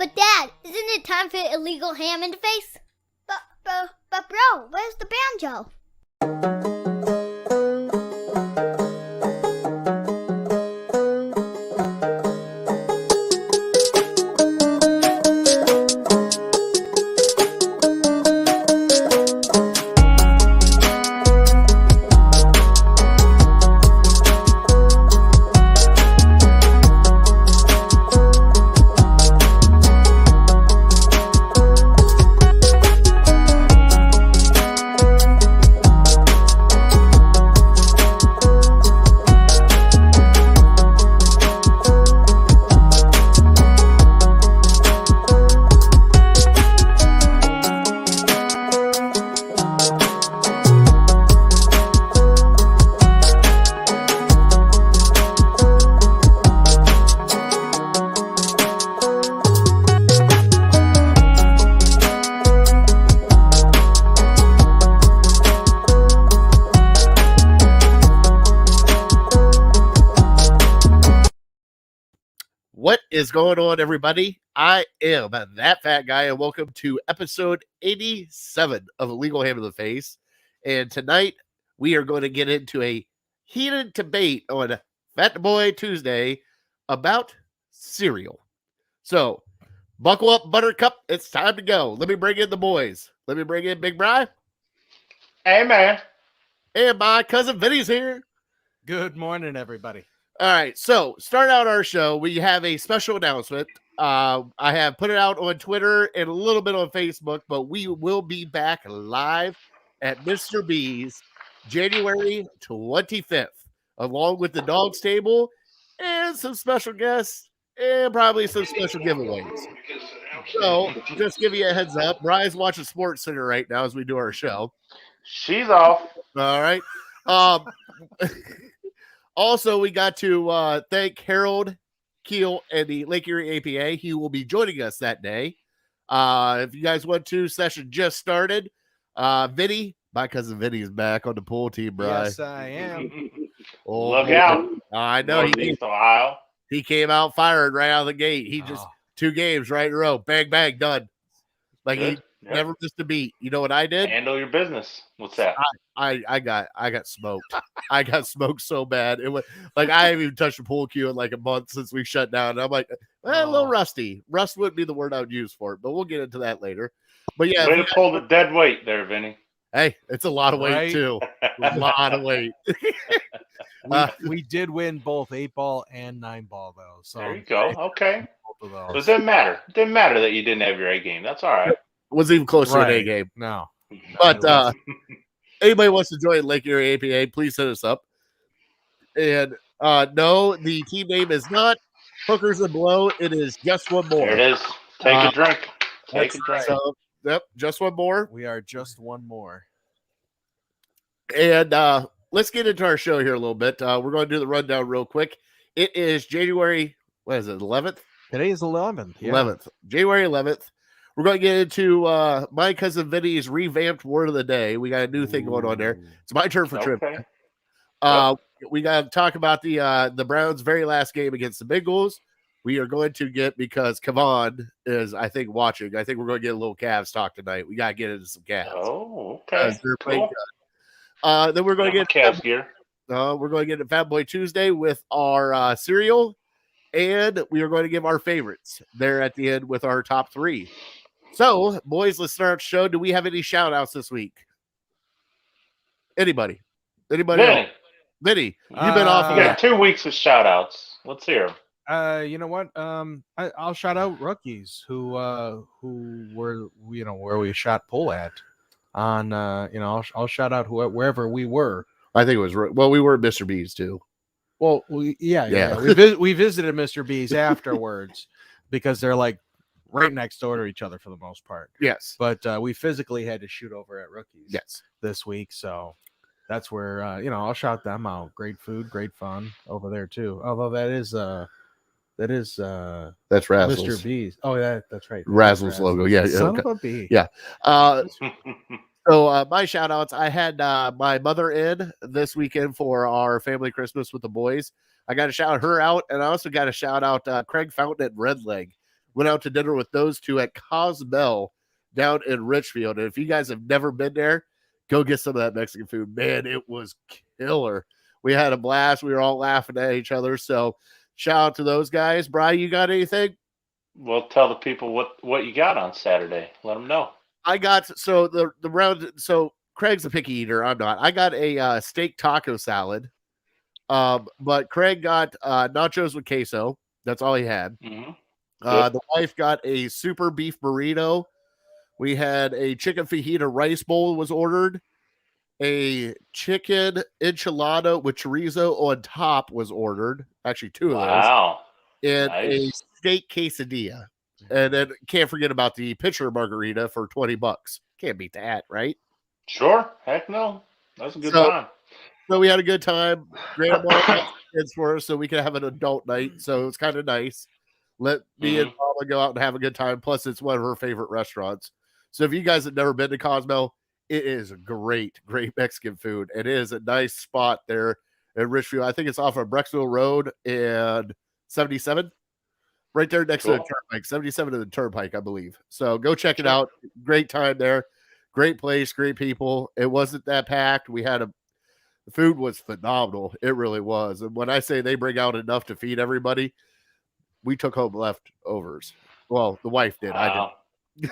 But Dad, isn't it time for illegal ham in the face? But bro, where's the banjo? What is going on, everybody? I am that fat guy, and welcome to episode 87 of Illegal Ham in the Face. And tonight, we are going to get into a heated debate on Fat Boy Tuesday about cereal. So, buckle up, Buttercup. It's time to go. Let me bring in the boys. Let me bring in Big Bri. Hey, man. And my cousin Vinny's here. Good morning, everybody. All right, so start out our show. We have a special announcement. I have put it out on Twitter and a little bit on Facebook, but we will be back live at Mr. B's January 25th, along with the Dog's Table and some special guests and probably some special giveaways. So just give you a heads up. Brian's watching Sports Center right now as we do our show. She's off. All right. Also, we got to thank Harold Keel and the Lake Erie APA. He will be joining us that day. If you guys want to, session just started. Vinny, my cousin Vinny is back on the pool team, bro. Yes, I am. Oh, Look out. I know. Northeast Ohio. He came out firing right out of the gate. He just 2 games right in a row. Bang, bang, done. Like Good. he never missed a beat. You know what I did? Handle your business. What's that? I got smoked. I got smoked so bad. It was like I haven't even touched a pool cue in like a month since we shut down. And I'm like, a little rusty. Rust wouldn't be the word I would use for it, but we'll get into that later. But yeah, Way to pull the dead weight there, Vinny. Hey, it's a lot of weight Right? too. A lot of weight. We did win both 8-ball and 9-ball, though. So There you go. Okay. both of So it those. didn't matter. It didn't matter that you didn't have your A game. That's all right. Was even close to an A Right. game. No. But anybody wants to join Lake Erie APA, please hit us up. And no, the team name is not Hookers and Blow. It is Just One More. There it is. Take a drink. Take That's a drink. So, yep, Just One More. We are just one more. And let's get into our show here a little bit. We're going to do the rundown real quick. It is January, what is it, 11th? Today is 11th. Yeah. 11th. January 11th. We're going to get into my cousin Vinny's revamped word of the day. We got a new thing going on there. It's my turn for trivia. Okay. We got to talk about the Browns' very last game against the Bengals. We are going to get, because Kevon is, I think, watching. I think we're going to get a little Cavs talk tonight. We got to get into some Cavs. Oh, okay. They're playing Cool. good. Then we're going to get Cavs gear. we're going to get to Fat Boy Tuesday with our cereal, and we are going to give our favorites there at the end with our top 3. So, boys, let's start the show. Do we have any shout-outs this week? Anybody? Anybody else? Vinny, Vinny, you've been off. you got 2 weeks of shout outs. Let's hear them. You know what? I'll shout out rookies who were, where we shot pool at on, I'll shout out wherever we were. I think it was, we were at Mr. B's too. Well, Yeah. We visited Mr. B's afterwards because they're like right next door to each other for the most part. Yes. But we physically had to shoot over at rookies Yes. this week. So that's where, I'll shout them out. Great food, great fun over there too. Although that is That's Mr. Razzles. B's. Oh, that's right. Razzles logo. Yeah. Son Okay. of a bee. Yeah. So my shout outs, I had my mother in this weekend for our family Christmas with the boys. I got to shout her out, and I also got to shout out Craig Fountain at Red Leg. Went out to dinner with those two at Cosmel down in Richfield. And if you guys have never been there, go get some of that Mexican food. Man, it was killer. We had a blast. We were all laughing at each other. So shout out to those guys. Brian, you got anything? Well, tell the people what you got on Saturday. Let them know. I got the round. So Craig's a picky eater. I'm not. I got a steak taco salad. But Craig got nachos with queso. That's all he had. Mm-hmm. The wife got a super beef burrito. We had a chicken fajita rice bowl was ordered. A chicken enchilada with chorizo on top was ordered. Actually, two of those. Wow. And Nice. a steak quesadilla. And then can't forget about the pitcher margarita for $20. Can't beat that, right? Sure. Heck no. That was a good So- time. So we had a good time. Grandma got kids for us so we could have an adult night. So it's kind of nice. Let me and Mama go out and have a good time. Plus, it's one of her favorite restaurants. So if you guys have never been to Cosmel, it is great Mexican food. It is a nice spot there in Richfield. I think it's off of Brecksville Road and 77. Right there next to the Turnpike. 77 to the Turnpike, I believe. So go check it out. Great time there. Great place, great people. It wasn't that packed. The food was phenomenal. It really was. And when I say they bring out enough to feed everybody, we took home leftovers. Well, the wife did. Wow. I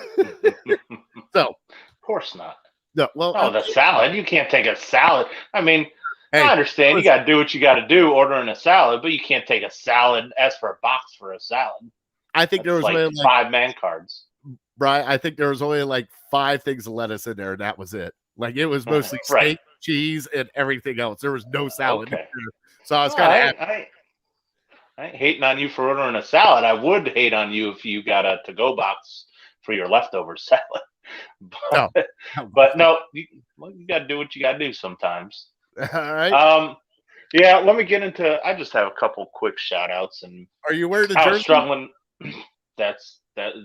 did. So, Of course not. no. Well, Oh, the salad. You can't take a salad. I mean, hey, I understand you got to do what you got to do ordering a salad, but you can't take a salad, ask for a box for a salad. I think there was That's only like 5-man cards. Brian, I think there was only like 5 things of lettuce in there, and that was it. Like it was mostly steak, Right. cheese, and everything else. There was no salad. Okay. In there. So I was Well, kind of I ain't hating on you for ordering a salad. I would hate on you if you got a to-go box for your leftover salad. But no, you got to do what you got to do sometimes. all right. Yeah, let me get into. I just have a couple quick shout outs and Are you wearing the I was jersey? struggling.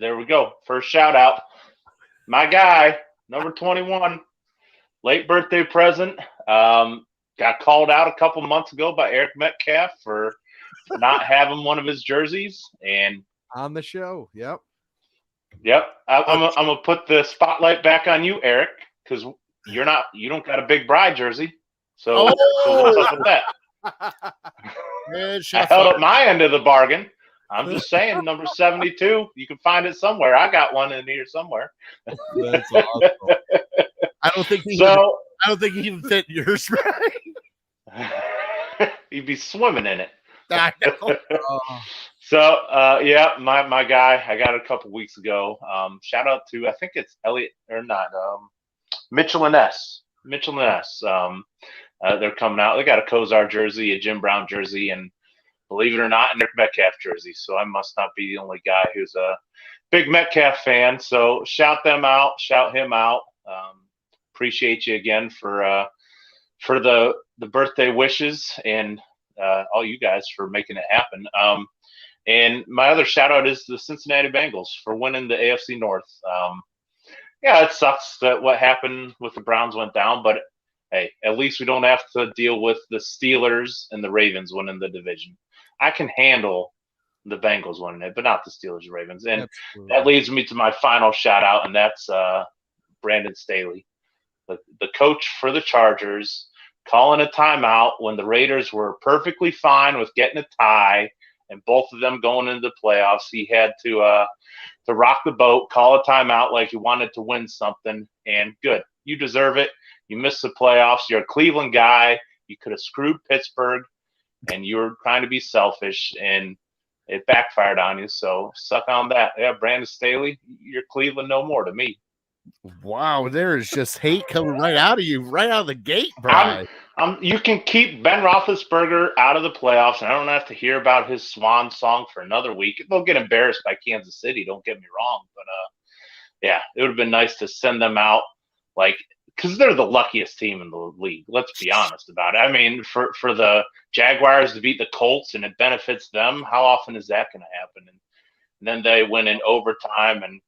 There we go. First shout out. My guy, number 21, late birthday present. Got called out a couple months ago by Eric Metcalf for not having one of his jerseys. And On the show. Yep. yep, I'm gonna put the spotlight back on you, Eric, because you don't got a Big Bride jersey. So, so what's up with that? Man, I shots held fired. up my end of the bargain. I'm just saying, number 72. You can find it somewhere. I got one in here somewhere. That's awesome. I don't think he even fit in yours, right? You'd be swimming in it. I know. Oh, So, yeah, my guy, I got it a couple weeks ago. Shout out to, I think it's Elliot, or not, Mitchell and S. They're coming out. They got a Kozar jersey, a Jim Brown jersey, and believe it or not, a Nick Metcalf jersey. So I must not be the only guy who's a big Metcalf fan. So shout them out, shout him out. Appreciate you again for the birthday wishes and all you guys for making it happen. And my other shout out is the Cincinnati Bengals for winning the AFC North. Yeah, it sucks that what happened with the Browns went down, but hey, at least we don't have to deal with the Steelers and the Ravens winning the division. I can handle the Bengals winning it, but not the Steelers and Ravens. And absolutely. that leads me to my final shout out, and that's Brandon Staley, the coach for the Chargers, calling a timeout when the Raiders were perfectly fine with getting a tie and both of them going into the playoffs. He had to rock the boat, call a timeout like he wanted to win something, and good. You deserve it. You missed the playoffs. You're a Cleveland guy. You could have screwed Pittsburgh, and you were trying to be selfish, and it backfired on you. So suck on that. Yeah, Brandon Staley, you're Cleveland no more to me. Wow, there is just hate coming right out of you, right out of the gate, Brian. You can keep Ben Roethlisberger out of the playoffs, and I don't have to hear about his swan song for another week. They'll get embarrassed by Kansas City, don't get me wrong. But, yeah, it would have been nice to send them out, like, because they're the luckiest team in the league. Let's be honest about it. I mean, for the Jaguars to beat the Colts and it benefits them, how often is that going to happen? And then they win in overtime, and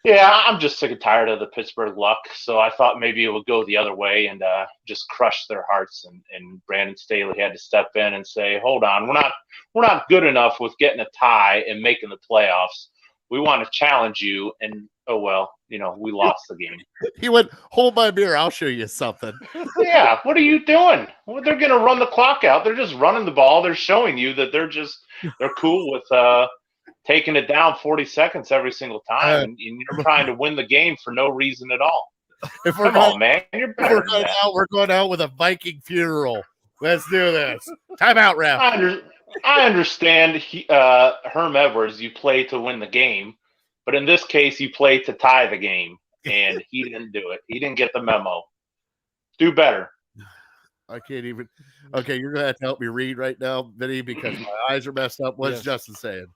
Yeah, I'm just sick and tired of the Pittsburgh luck. So I thought maybe it would go the other way and just crush their hearts. And Brandon Staley had to step in and say, "Hold on, we're not good enough with getting a tie and making the playoffs. We want to challenge you." And oh well, we lost the game. He went, "Hold my beer, I'll show you something." Yeah, what are you doing? Well, they're going to run the clock out. They're just running the ball. They're showing you that they're cool with taking it down 40 seconds every single time, and you're trying to win the game for no reason at all. If we're Come on, man, you're better than that. We're going out with a Viking funeral. Let's do this. Timeout, ref. I understand, Herm Edwards, you play to win the game, but in this case, you play to tie the game, and he didn't do it. He didn't get the memo. Do better. I can't even. Okay, you're going to have to help me read right now, Vinny, because my eyes are messed up. What's Justin saying?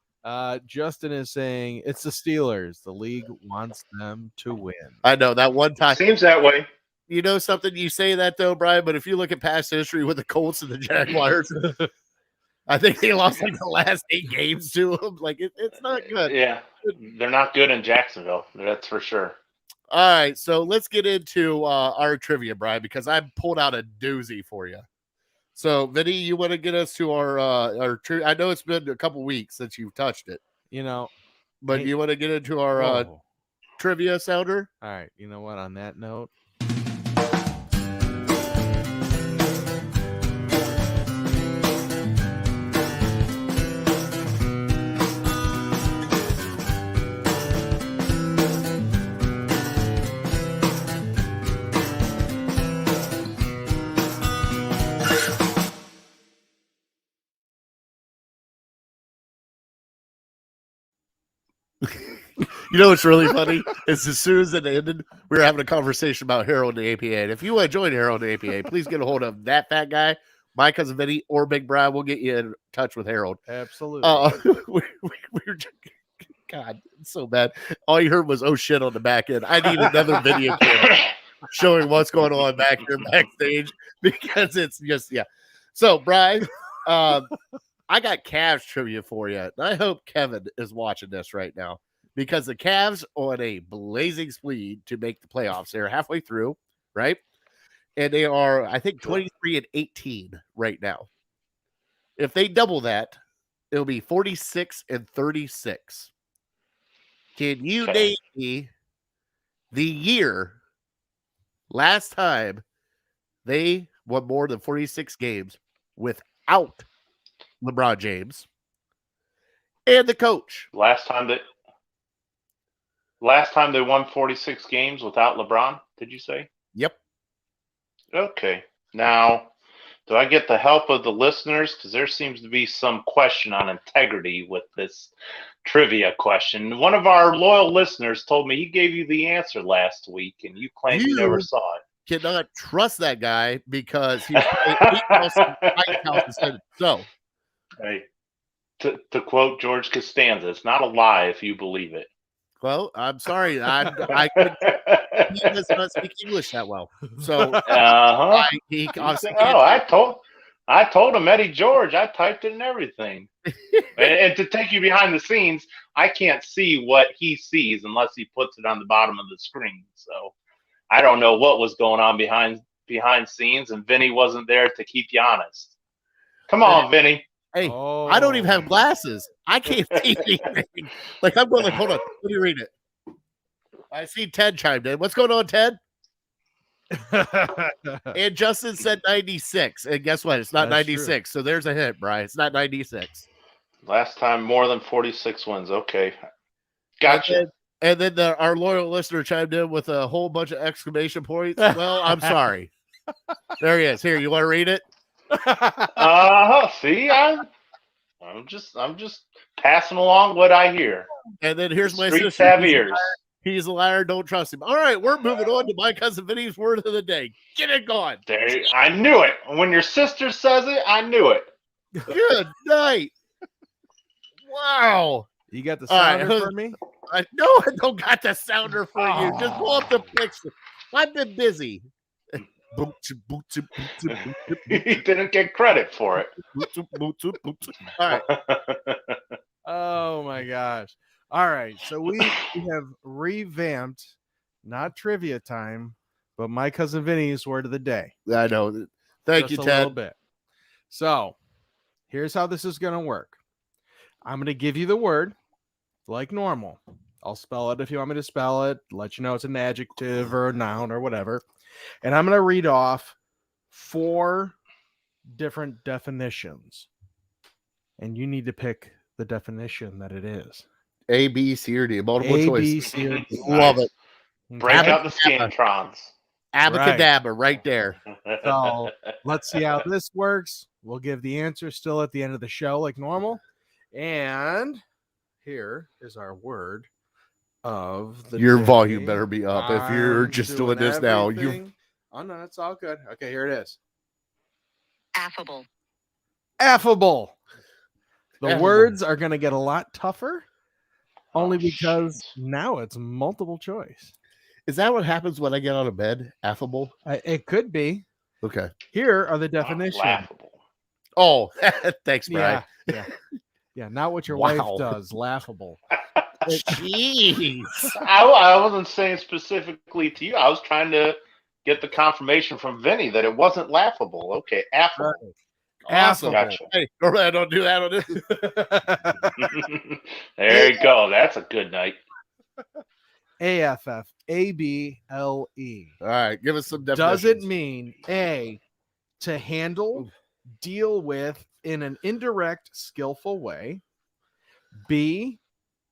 Justin is saying it's the Steelers. The league wants them to win. I know that one time. Seems that way. You know something? You say that though, Brian, but if you look at past history with the Colts and the Jaguars, I think they lost like the last 8 games to them. Like it's not good. Yeah, they're not good in Jacksonville. That's for sure. All right, so let's get into our trivia, Brian, because I pulled out a doozy for you. So, Vinny, you want to get us to our trivia? I know it's been a couple weeks since you've touched it, but you want to get into our trivia sounder? All right. You know what? On that note. You know what's really funny is as soon as it ended, we were having a conversation about Harold and the APA. And if you want to join Harold and the APA, please get a hold of that fat guy, my cousin Vinny, or Big Brian. We'll get you in touch with Harold. Absolutely. We were just, God, it's so bad. All you heard was "oh shit" on the back end. I need another video camera showing what's going on back here backstage because it's just So, Brian, I got Cavs trivia for you. And I hope Kevin is watching this right now because the Cavs on a blazing speed to make the playoffs. They're halfway through, right? And they are, I think, 23-18 right now. If they double that, it'll be 46-36. Can you name me the year last time they won more than 46 games without LeBron James and the coach? Last time they won 46 games without LeBron, did you say? Yep. Okay. Now, do I get the help of the listeners? Because there seems to be some question on integrity with this trivia question. One of our loyal listeners told me he gave you the answer last week, and you claimed you never saw it. Cannot trust that guy because he's so. Hey, to quote George Costanza, it's not a lie if you believe it. Well, I'm sorry. I couldn't. He does not speak English that well. So I told him Eddie George. I typed it and everything. and to take you behind the scenes, I can't see what he sees unless he puts it on the bottom of the screen. So I don't know what was going on behind scenes, and Vinny wasn't there to keep you honest. Come on, Vinny. Hey, I don't even have glasses. I can't see anything. Like I'm going. Like, hold on. Let me read it. I see Ted chimed in. What's going on, Ted? And Justin said 96. And guess what? It's not 96. True. So there's a hint, Brian. It's not 96. Last time more than 46 wins. Okay. Gotcha. And then our loyal listener chimed in with a whole bunch of exclamation points. Well, I'm sorry. There he is. Here, you want to read it? See, I'm just passing along what I hear. And then here's my Street sister. have ears. He's a liar. Don't trust him. All right, we're moving on to my cousin Vinny's word of the day. Get it going. There, I knew it. When your sister says it, I knew it. Good night. Wow. You got the sounder for me? I don't got the sounder for you. Just pull up the picture. I've been busy. He didn't get credit for it. All right. Oh my gosh. All right. So we have revamped not trivia time, but my cousin Vinny's word of the day. I know. Thank Just you, a little Ted. bit. So here's how this is going to work. I'm going to give you the word like normal. I'll spell it if you want me to spell it, let you know it's an adjective or a noun or whatever. And I'm going to read off 4 different definitions. And you need to pick the definition that it is. A, B, C, or D. Multiple A, choice. B, C, or D. Love it. Break Okay. out the Scantrons. Abacadabra right there. So let's see how this works. We'll give the answer still at the end of the show like normal. And here is our word of the Your day. volume better be up if you're I'm just doing this now. You everything. Oh no, it's all good. Okay, here it is. Affable. Affable. The Affable. words are going to get a lot tougher only Oh, because shit. now it's multiple choice. Is that what happens when I get out of bed? Affable? It could be. Okay. Here are the definitions. Laughable. Oh, thanks, Brian. Yeah. Not what your Wow. wife does. Laughable. Jeez. I wasn't saying specifically to you. I was trying to get the confirmation from Vinny that it wasn't laughable. Okay, affable. Awesome. Gotcha. Hey, normally I don't do that on this. There you go. That's a good night. AFFABLE. All right, give us some Does definitions. it mean A, to handle, deal with in an indirect, skillful way? B,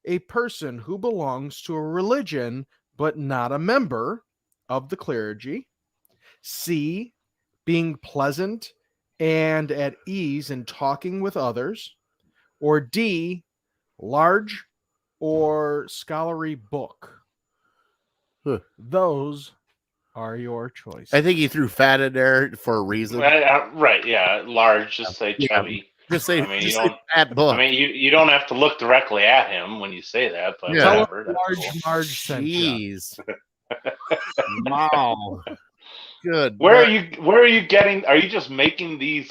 a person who belongs to a religion but not a member of the clergy? C, being pleasant and at ease in talking with others? Or D, large or scholarly book? Huh. Those are your choices. I think he threw fat in there for a reason. Right, yeah. Large, just say Yeah. chubby. Just say, I mean, just you say don't- fat book. I mean, you don't have to look directly at him when you say that, but Yeah. Tell whatever. him That's large, cool. large sent ya. Jeez. Wow. Good. Where are you getting? Are you just making these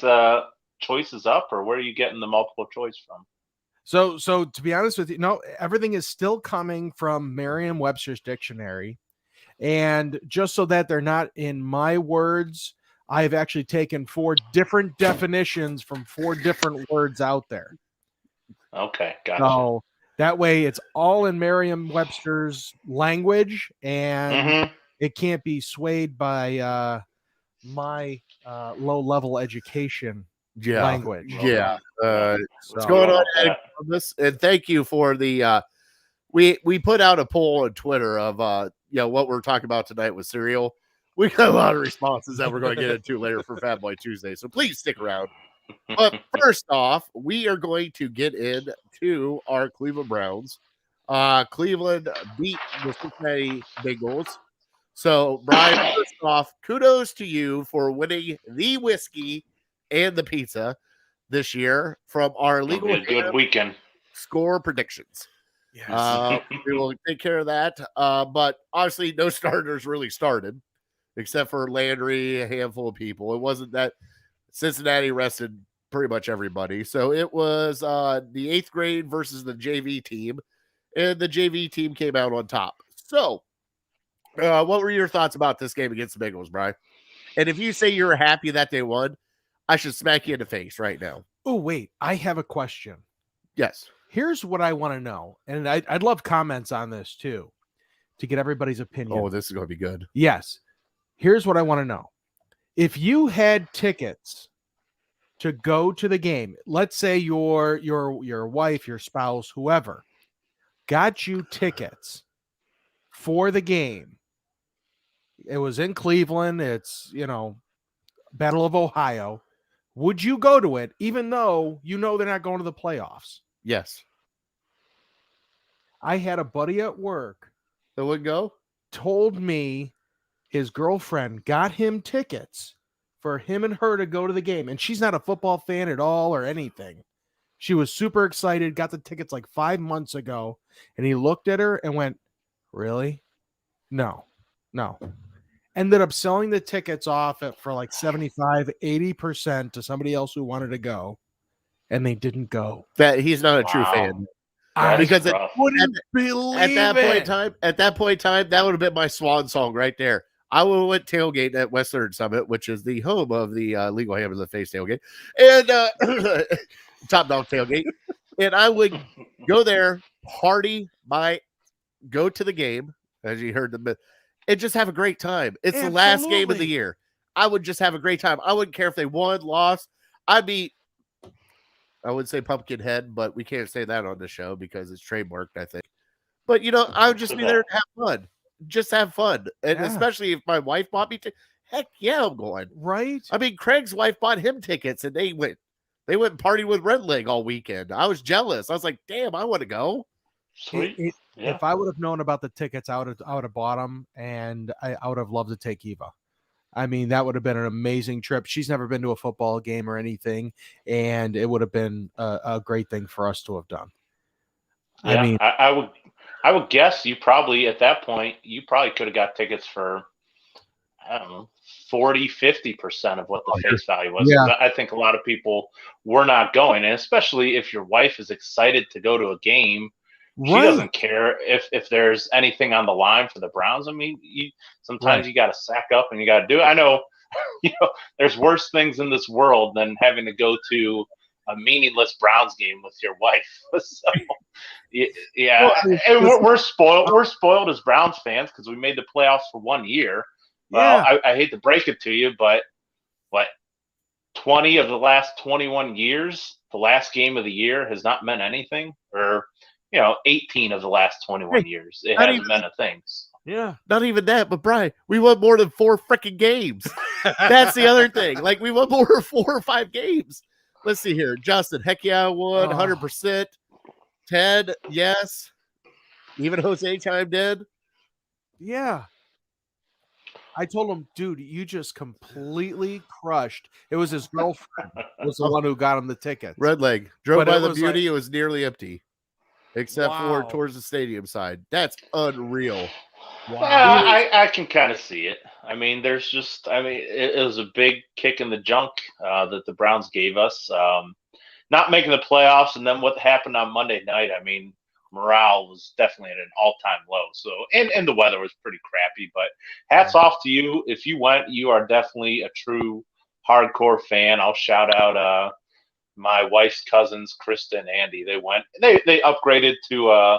choices up, or where are you getting the multiple choice from? So to be honest with you, no, everything is still coming from Merriam-Webster's dictionary. And just so that they're not in my words, I've actually taken 4 different definitions from 4 different words out there. Okay, gotcha. So that way it's all in Merriam-Webster's language, and Mm-hmm. it can't be swayed by my low-level education Yeah. language. Yeah. What's So- going on, Love Ed? that. This, and thank you for the we put out a poll on Twitter of what we're talking about tonight with cereal. We got a lot of responses that we're going to get into later for Fat Boy Tuesday, so please stick around. But first off, we are going to get into our Cleveland Browns. Cleveland beat the Cincinnati Bengals. So, Brian, first off, kudos to you for winning the whiskey and the pizza this year from our It'll legal be a good weekend. score predictions. Yes. We will take care of that. But obviously, no starters really started except for Landry, a handful of people. It wasn't that Cincinnati rested pretty much everybody. So it was the 8th grade versus the JV team, and the JV team came out on top. So, what were your thoughts about this game against the Bengals, Brian? And if you say you're happy that they won, I should smack you in the face right now. Oh, wait, I have a question. Yes. Here's what I want to know, and I'd love comments on this too, to get everybody's opinion. Oh, this is going to be good. Yes. Here's what I want to know. If you had tickets to go to the game, let's say your wife, your spouse, whoever, got you tickets for the game. It was in Cleveland. It's, Battle of Ohio. Would you go to it, even though you know they're not going to the playoffs? Yes. I had a buddy at work That would go? told me his girlfriend got him tickets for him and her to go to the game. And she's not a football fan at all or anything. She was super excited, got the tickets like 5 months ago. And he looked at her and went, really? No. Ended up selling the tickets off for like 75, 80% to somebody else who wanted to go. And they didn't go. That he's not a true Wow. fan. That is because it, rough. Wouldn't believe at that point in it. time, that would have been my swan song right there. I would have went tailgate at West Third Summit, which is the home of the Legal Ham in the Face tailgate, and Top Dog tailgate, and I would go there, go to the game, as you heard and just have a great time. It's the last game of the Absolutely. year. I would just have a great time. I wouldn't care if they won, lost. I would say pumpkin head, but we can't say that on the show because it's trademarked, I think. But I would just be there to have fun. Just have fun. And Yeah. especially if my wife bought me heck yeah, I'm going. Right? I mean, Craig's wife bought him tickets and they went and partied with Red Leg all weekend. I was jealous. I was like, damn, I want to go. Sweet. Yeah. If I would have known about the tickets, I would have bought them, and I would have loved to take Eva. I mean, that would have been an amazing trip. She's never been to a football game or anything, and it would have been a great thing for us to have done. Yeah, I mean, I would guess you probably at that point you probably could have got tickets for, I don't know, 40-50% of what the face value was. Yeah. I think a lot of people were not going, and especially if your wife is excited to go to a game, she doesn't care if there's anything on the line for the Browns. I mean, sometimes you got to sack up and you got to do it. I know, there's worse things in this world than having to go to a meaningless Browns game with your wife. So, yeah, and we're spoiled. We're spoiled as Browns fans because we made the playoffs for 1 year. Well, I hate to break it to you, but 20 of the last 21 years, the last game of the year has not meant anything, or 18 of the last 21 years, it hasn't meant a thing. yeah. Not even that, but Brian, we won more than 4 freaking games. That's the other thing. Like, we won more than 4 or 5 games. Let's see here. Justin, heck yeah, I won 100%. Ted, yes. Even Jose chimed in. Yeah. I told him, dude, you just completely crushed. It was his girlfriend was the one who got him the tickets. Red Leg. Drove But by it the was beauty. It was nearly empty. Except for Wow. towards the stadium side. That's unreal. Wow. I can kind of see it. I mean, it was a big kick in the junk that the Browns gave us. Not making the playoffs, and then what happened on Monday night, I mean, morale was definitely at an all-time low. So, and the weather was pretty crappy, but hats off to you. If you went, you are definitely a true hardcore fan. I'll shout out my wife's cousins, Krista and Andy. They went. They upgraded to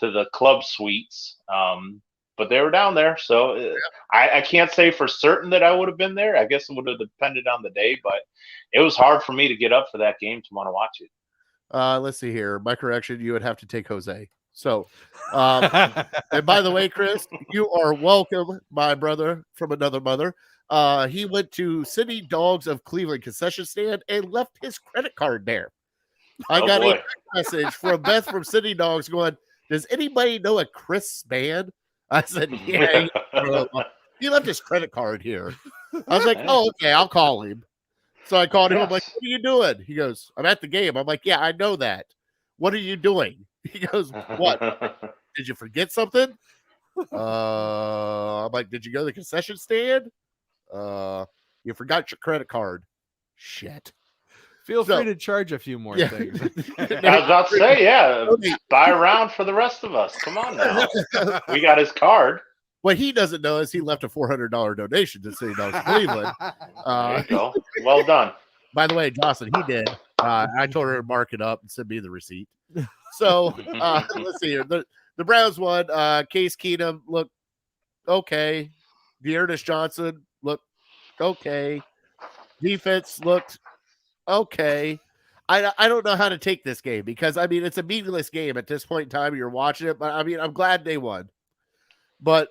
the club suites, but they were down there. So I can't say for certain that I would have been there. I guess it would have depended on the day, but it was hard for me to get up for that game to want to watch it. Let's see here. My correction, you would have to take Jose. So, and by the way, Chris, you are welcome, my brother from another mother. He went to City Dogs of Cleveland concession stand and left his credit card there. I got a message from Beth from City Dogs going, does anybody know a Chris Spann? I said, yeah. He left his credit card here. I was like, oh, okay, I'll call him. So I called him. I'm like, what are you doing? He goes, I'm at the game. I'm like, yeah, I know that. What are you doing? He goes, what? Did you forget something? I'm like, did you go to the concession stand? You forgot your credit card. Shit. Feel free to charge a few more things. I was about to say, buy a round for the rest of us. Come on now. We got his card. What he doesn't know is he left a $400 donation to City Dogs of Cleveland. There you go. Well done. By the way, Jocelyn, he did. I told her to mark it up and send me the receipt. So let's see here. The Browns won. Case Keenum looked okay. Dearness Johnson looked okay. Defense looked okay. I don't know how to take this game because, I mean, it's a meaningless game at this point in time. You're watching it, but, I mean, I'm glad they won. But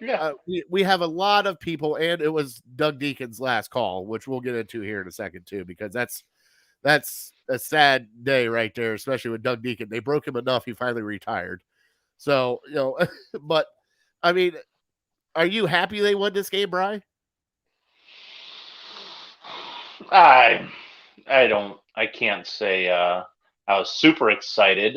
we have a lot of people, and it was Doug Deacon's last call, which we'll get into here in a second, too, because that's a sad day right there, especially with Doug Deacon. They broke him enough, he finally retired. So, but, I mean, are you happy they won this game, Bri? I can't say I was super excited.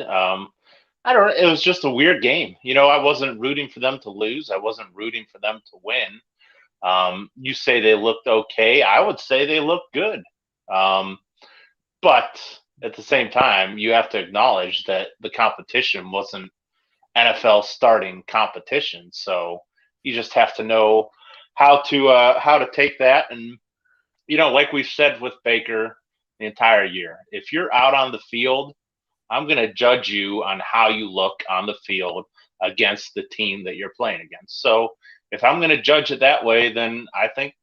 I don't know. It was just a weird game. I wasn't rooting for them to lose. I wasn't rooting for them to win. You say they looked okay. I would say they looked good. But at the same time, you have to acknowledge that the competition wasn't NFL starting competition. So you just have to know how to take that. And, like we've said with Baker the entire year, if you're out on the field, I'm going to judge you on how you look on the field against the team that you're playing against. So if I'm going to judge it that way, then I think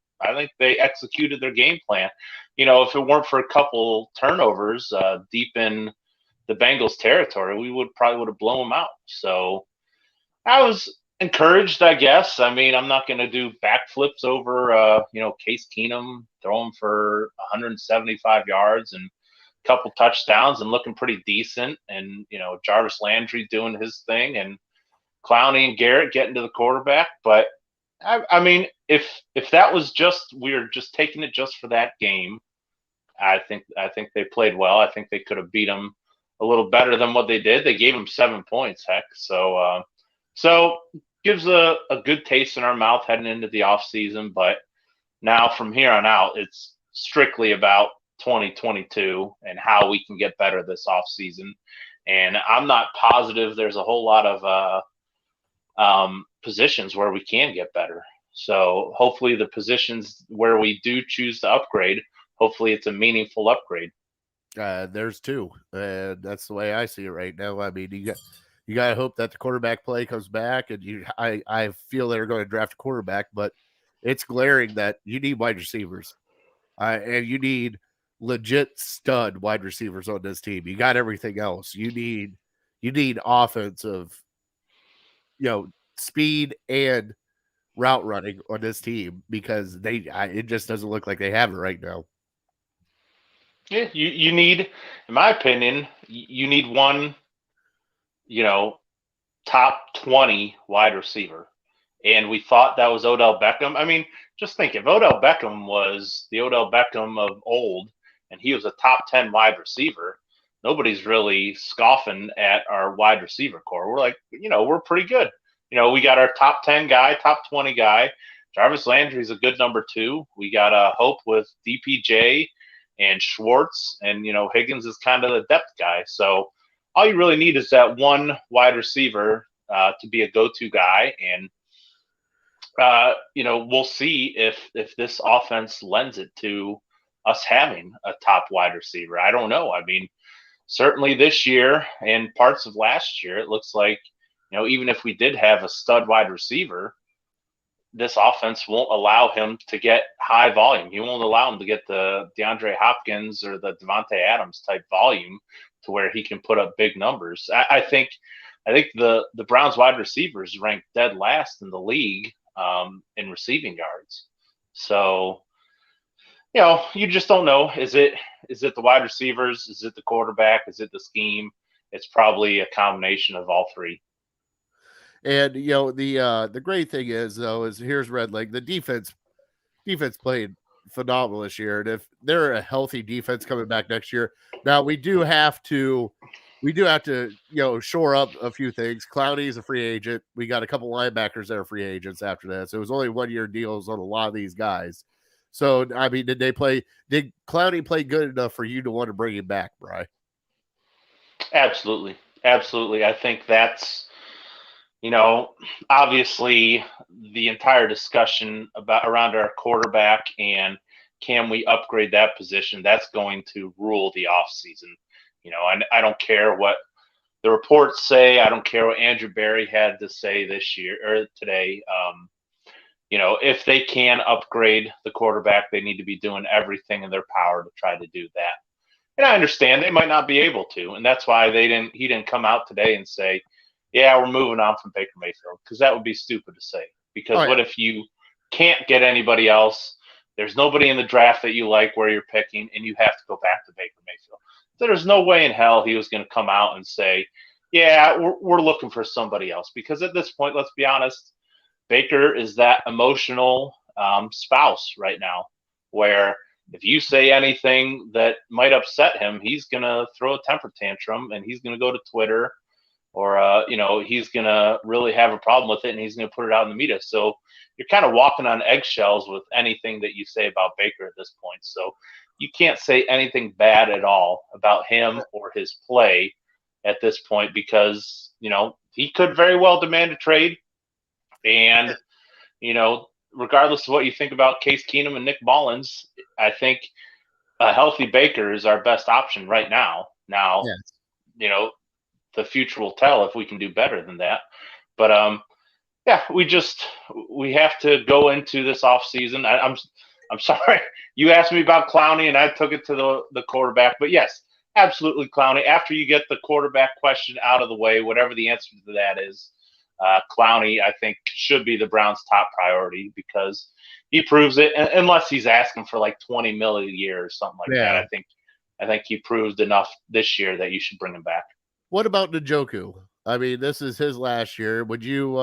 they executed their game plan. If it weren't for a couple turnovers deep in the Bengals territory, we would have blown them out. So I was encouraged, I guess. I mean, I'm not going to do backflips over, Case Keenum throwing for 175 yards and a couple touchdowns and looking pretty decent. And, Jarvis Landry doing his thing and Clowney and Garrett getting to the quarterback. But I mean, if that was we were just taking it just for that game, I think they played well. I think they could have beat them a little better than what they did. They gave them 7 points, heck. So gives a good taste in our mouth heading into the off season. But now from here on out, it's strictly about 2022 and how we can get better this off season. And I'm not positive there's a whole lot of positions where we can get better. So hopefully the positions where we do choose to upgrade, hopefully it's a meaningful upgrade. There's two, and that's the way I see it right now. I mean, you got to hope that the quarterback play comes back, and I feel they're going to draft a quarterback, but it's glaring that you need wide receivers, and you need legit stud wide receivers on this team. You got everything else. You need offensive, speed and route running on this team because it just doesn't look like they have it right now. Yeah, you need, in my opinion, you need one, top 20 wide receiver. And we thought that was Odell Beckham. I mean, just think, if Odell Beckham was the Odell Beckham of old and he was a top 10 wide receiver, nobody's really scoffing at our wide receiver core. We're like, we're pretty good. We got our top 10 guy, top 20 guy. Jarvis Landry's a good number 2. We got Hope with DPJ and Schwartz, and Higgins is kind of the depth guy. So all you really need is that one wide receiver to be a go-to guy, and we'll see if this offense lends it to us having a top wide receiver. I don't know. I mean, certainly this year and parts of last year, it looks like even if we did have a stud wide receiver, this offense won't allow him to get high volume. He won't allow him to get the DeAndre Hopkins or the Devontae Adams type volume to where he can put up big numbers. I think the Browns wide receivers ranked dead last in the league in receiving yards. So, you just don't know. Is it the wide receivers? Is it the quarterback? Is it the scheme? It's probably a combination of all three. And the great thing is here's Red Leg. The defense played phenomenal this year, and if they're a healthy defense coming back next year, now we do have to shore up a few things. Clowney is a free agent. We got a couple linebackers that are free agents after that, so it was only 1-year deals on a lot of these guys. So I mean, did Clowney play good enough for you to want to bring him back, Bri? Absolutely. I think that's. Obviously the entire discussion around our quarterback and can we upgrade that position, that's going to rule the offseason. I don't care what the reports say. I don't care what Andrew Berry had to say this year or today. If they can upgrade the quarterback, they need to be doing everything in their power to try to do that. And I understand they might not be able to, and that's why he didn't come out today and say, yeah, we're moving on from Baker Mayfield, because that would be stupid to say. Because what if you can't get anybody else? There's nobody in the draft that you like where you're picking, and you have to go back to Baker Mayfield. So there's no way in hell he was going to come out and say, yeah, we're looking for somebody else. Because at this point, let's be honest, Baker is that emotional spouse right now, where if you say anything that might upset him, he's going to throw a temper tantrum, and he's going to go to Twitter he's going to really have a problem with it and he's going to put it out in the media. So you're kind of walking on eggshells with anything that you say about Baker at this point. So you can't say anything bad at all about him or his play at this point because, he could very well demand a trade. And, regardless of what you think about Case Keenum and Nick Mullins, I think a healthy Baker is our best option right now. Now, Yes. The future will tell if we can do better than that. But we have to go into this offseason. I'm sorry. You asked me about Clowney and I took it to the quarterback. But yes, absolutely Clowney. After you get the quarterback question out of the way, whatever the answer to that is, Clowney, I think, should be the Browns' top priority because he proves it. Unless he's asking for like $20 million a year or something like that, I think he proved enough this year that you should bring him back. What about Njoku? I mean, this is his last year. Would you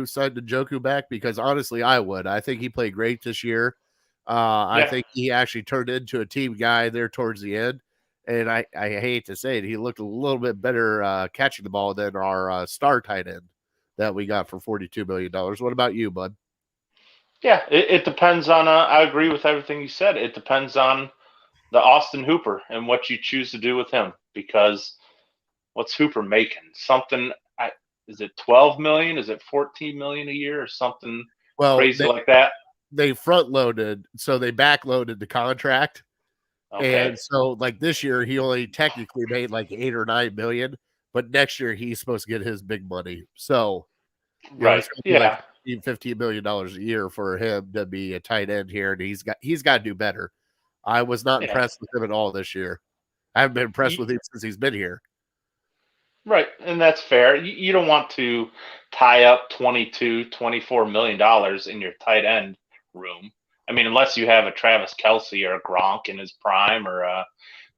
sign Njoku back? Because honestly, I would. I think he played great this year. I think he actually turned into a team guy there towards the end. And I hate to say it, he looked a little bit better catching the ball than our star tight end that we got for $42 million. What about you, bud? Yeah, it depends on. I agree with everything you said. It depends on the Austin Hooper and what you choose to do with him because what's Hooper making? Something? Is it $12 million? Is it $14 million a year or something crazy like that? They front loaded, so they back loaded the contract. Okay. And so, like this year, he only technically made like $8 or $9 million, but next year he's supposed to get his big money. So, right, like $15 million a year for him to be a tight end here, and he's got to do better. I was not impressed with him at all this year. I haven't been impressed with him since he's been here. Right, and that's fair. You don't want to tie up $22-24 million in your tight end room. I mean, unless you have a Travis Kelce or a Gronk in his prime or a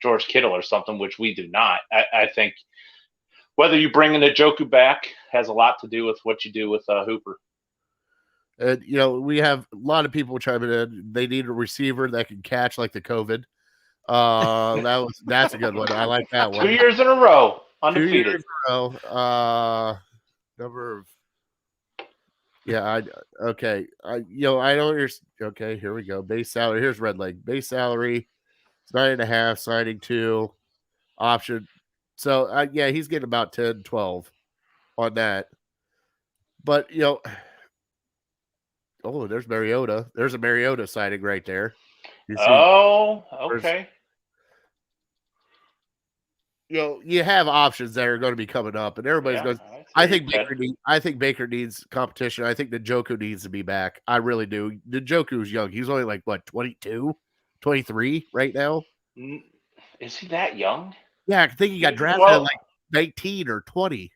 George Kittle or something, which we do not. I think whether you bring in Njoku back has a lot to do with what you do with Hooper. And, we have a lot of people chiming in. They need a receiver that can catch like the COVID. That's a good one. I like that one. 2 years in a row. 2 years Undefeated. in a row. Number of okay. I don't understand. Okay, here we go. Base salary. Here's red leg. Base salary. It's 9.5. Signing 2. Option. So he's getting about 10, 12 on that. But there's Mariota. There's a Mariota signing right there. Oh, okay. You have options that are going to be coming up, and everybody's going. I think Baker needs competition. I think Njoku needs to be back. I really do. Njoku's young. He's only like 22, 23 right now. Is he that young? Yeah, I think he got drafted at like 19 or 20.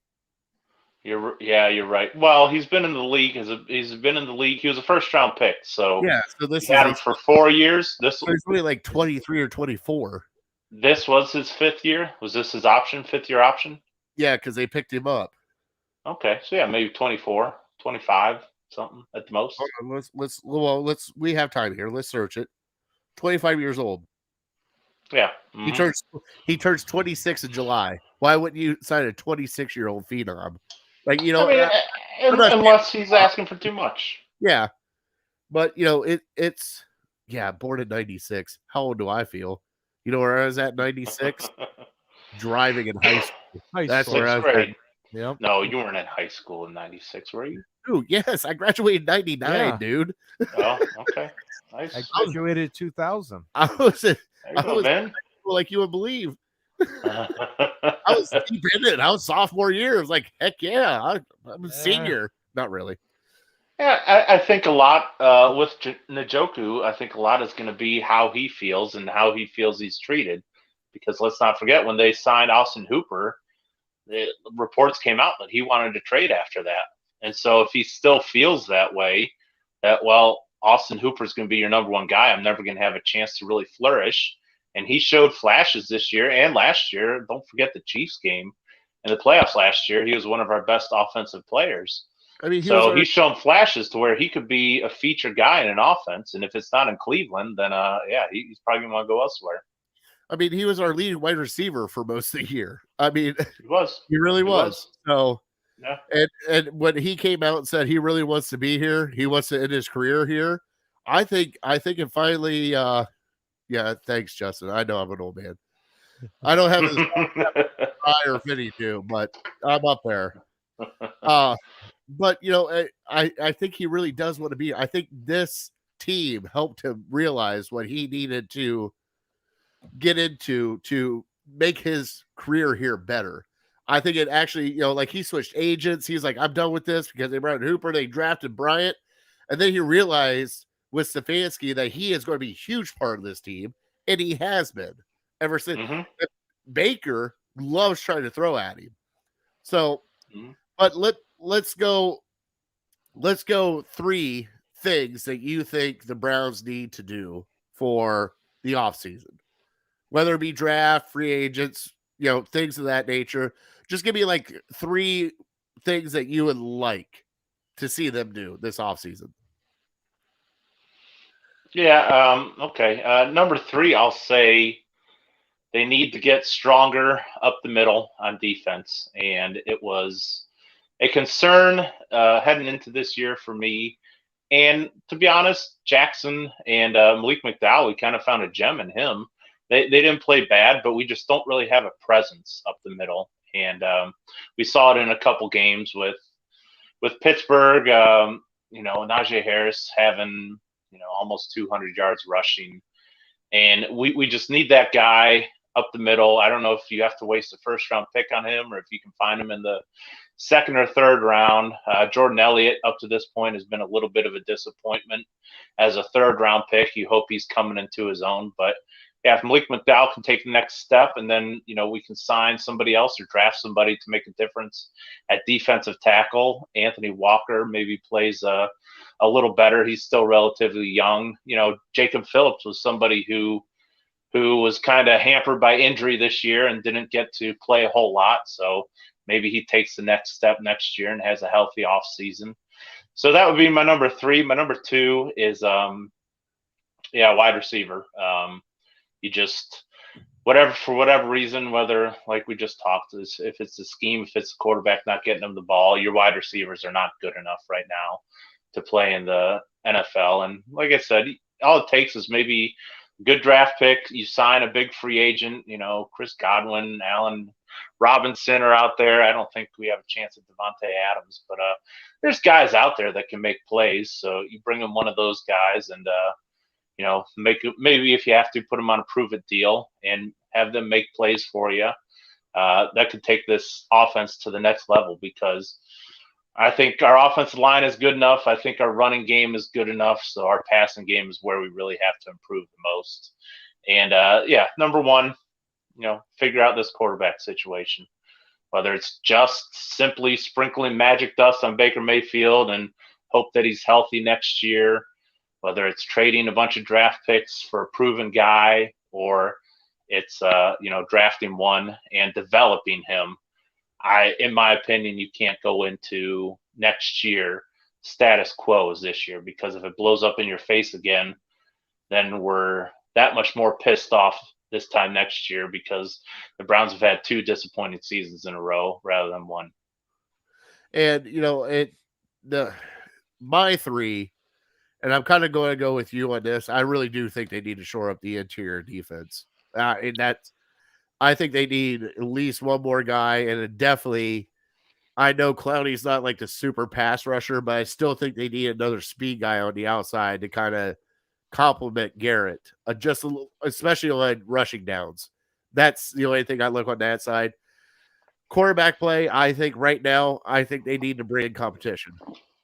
You're right. Well, he's been in the league. He's been in the league. He was a first-round pick. So so this had him for 4 years. He's really like 23 or 24. This was his 5th year. Was this his option? 5th-year option? Yeah, because they picked him up. Okay, so maybe 24, 25, something at the most. We have time here. Let's search it. 25 years old. Yeah. Mm-hmm. He turns 26 in July. Why wouldn't you sign a 26-year-old phenom? Like, unless he's asking for too much. Yeah. But it's born in 96. How old do I feel? You know where I was at 96? Driving in high school. That's where I was at. Yep. No, you weren't in high school in 96, were you? Dude, yes, I graduated in 99, dude. Oh, okay. Nice. I graduated 2000. I was man. Like you would believe. I was deep in it. I was sophomore year. It was like, heck yeah, I'm a senior. Not really. Yeah, I think a lot with Njoku, I think a lot is going to be how he feels and how he feels he's treated. Because let's not forget, when they signed Austin Hooper, the reports came out that he wanted to trade after that. And so if he still feels that way, that, Austin Hooper's going to be your number one guy, I'm never going to have a chance to really flourish. And he showed flashes this year and last year. Don't forget the Chiefs game in the playoffs last year. He was one of our best offensive players. I mean, he's shown flashes to where he could be a featured guy in an offense. And if it's not in Cleveland, then he's probably going to want to go elsewhere. I mean, he was our leading wide receiver for most of the year. I mean, He was. he really He was. So, Yeah. and when he came out and said he really wants to be here, he wants to end his career here. I think it finally. Yeah, thanks, Justin. I know I'm an old man. I don't have as high or 52, but I'm up there. But I think he really does want to be. I think this team helped him realize what he needed to get into to make his career here better. I think it actually, like he switched agents. He's like, I'm done with this because they brought Hooper, they drafted Bryant, and then he realized with Stefanski that he is going to be a huge part of this team, and he has been ever since. Mm-hmm. Baker loves trying to throw at him. So, Mm-hmm. but let's go 3 things that you think the Browns need to do for the offseason. Whether it be draft, free agents, things of that nature. Just give me like 3 things that you would like to see them do this offseason. Yeah. Okay. Number 3, I'll say they need to get stronger up the middle on defense. And it was a concern heading into this year for me. And to be honest, Jackson and Malik McDowell, we kind of found a gem in him. They didn't play bad, but we just don't really have a presence up the middle. And we saw it in a couple games with Pittsburgh. Najee Harris having almost 200 yards rushing, and we just need that guy up the middle. I don't know if you have to waste a first-round pick on him or if you can find him in the second or third round. Jordan Elliott up to this point has been a little bit of a disappointment as a third-round pick. You hope he's coming into his own, but yeah, if Malik McDowell can take the next step, and then we can sign somebody else or draft somebody to make a difference at defensive tackle. Anthony Walker maybe plays a little better. He's still relatively young. Jacob Phillips was somebody who was kind of hampered by injury this year and didn't get to play a whole lot. So maybe he takes the next step next year and has a healthy off season. So that would be my number 3. My number 2 is wide receiver. You just for whatever reason, whether like we just talked, if it's the scheme, if it's the quarterback not getting them the ball, your wide receivers are not good enough right now to play in the NFL. And like I said, all it takes is maybe a good draft pick. You sign a big free agent, Chris Godwin, Allen Robinson are out there. I don't think we have a chance at Devontae Adams, but there's guys out there that can make plays. So you bring in one of those guys and maybe if you have to put them on a prove-it deal and have them make plays for you, that could take this offense to the next level, because I think our offensive line is good enough. I think our running game is good enough. So our passing game is where we really have to improve the most. And number 1, figure out this quarterback situation, whether it's just simply sprinkling magic dust on Baker Mayfield and hope that he's healthy next year, whether it's trading a bunch of draft picks for a proven guy, or it's drafting one and developing him. In my opinion, you can't go into next year status quo as this year, because if it blows up in your face again, then we're that much more pissed off this time next year, because the Browns have had 2 disappointing seasons in a row rather than 1. And my 3. And I'm kind of going to go with you on this. I really do think they need to shore up the interior defense. I think they need at least one more guy. And definitely, I know Clowney's not like the super pass rusher, but I still think they need another speed guy on the outside to kind of complement Garrett, just a little, especially on rushing downs. That's the only thing I look on that side. Quarterback play, I think right now, they need to bring in competition.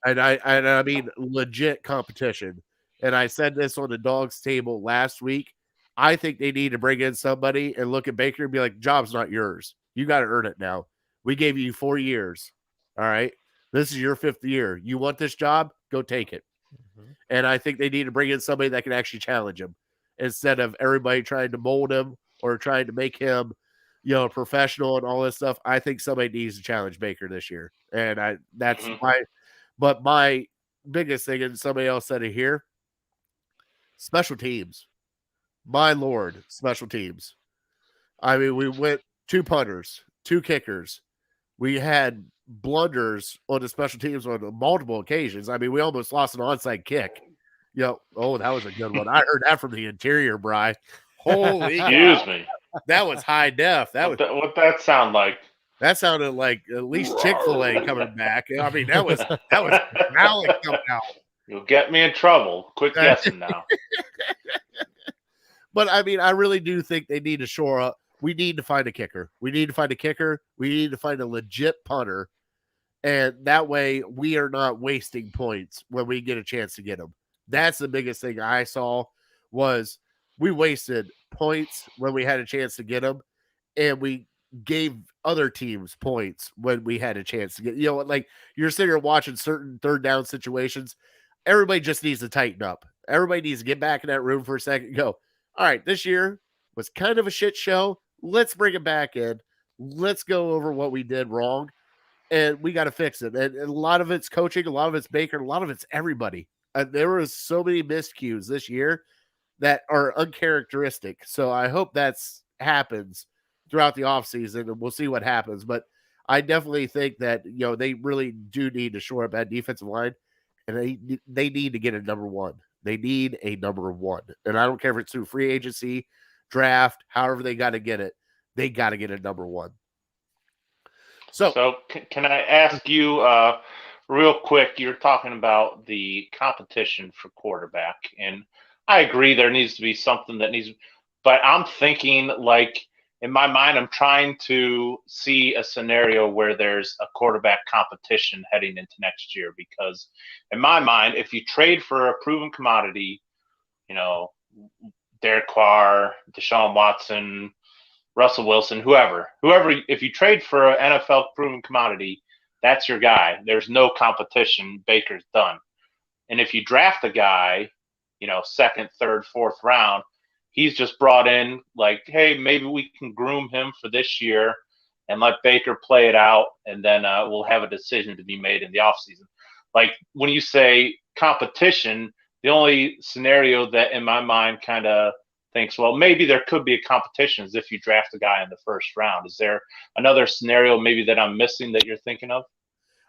And I mean legit competition. And I said this on the Dogs table last week. I think they need to bring in somebody and look at Baker and be like, job's not yours. You got to earn it now. We gave you 4 years. All right. This is your 5th year. You want this job? Go take it. Mm-hmm. And I think they need to bring in somebody that can actually challenge him instead of everybody trying to mold him or trying to make him, professional and all this stuff. I think somebody needs to challenge Baker this year. And that's But my biggest thing, and somebody else said it here, special teams. My Lord, special teams. I mean, we went 2 punters, 2 kickers. We had blunders on the special teams on multiple occasions. I mean, we almost lost an onside kick. Oh, that was a good one. I heard that from the interior, Bri. Holy Excuse cow. me. That was high def. What that sound like? That sounded like at least Chick-fil-A coming back. I mean, that was Malik coming out. You'll get me in trouble. Quit guessing now. But I mean, I really do think they need to shore up. We need to find a kicker. We need to find a kicker. We need to find a legit punter. And that way we are not wasting points when we get a chance to get them. That's the biggest thing I saw was we wasted points when we had a chance to get them. And we gave other teams points when we had a chance to get, like you're sitting here watching certain third down situations. Everybody just needs to tighten up. Everybody needs to get back in that room for a second and go, all right, this year was kind of a shit show. Let's bring it back in. Let's go over what we did wrong, and we got to fix it. And a lot of it's coaching, a lot of it's Baker, a lot of it's everybody. There was so many miscues this year that are uncharacteristic. So I hope that's happens throughout the offseason, and we'll see what happens. But I definitely think that, they really do need to shore up that defensive line, and they need to get a number one. They need a number one. And I don't care if it's through free agency, draft, however they got to get it. They got to get a number one. So can I ask you real quick? You're talking about the competition for quarterback, and I agree there needs to be something that needs. But I'm thinking, like, in my mind, I'm trying to see a scenario where there's a quarterback competition heading into next year. Because in my mind, if you trade for a proven commodity, Derek Carr, Deshaun Watson, Russell Wilson, whoever, if you trade for an NFL proven commodity, that's your guy. There's no competition. Baker's done. And if you draft a guy, second, third, fourth round, he's just brought in like, hey, maybe we can groom him for this year and let Baker play it out, and then we'll have a decision to be made in the offseason. Like, when you say competition, the only scenario that in my mind kind of thinks, well, maybe there could be a competition is if you draft a guy in the first round. Is there another scenario maybe that I'm missing that you're thinking of?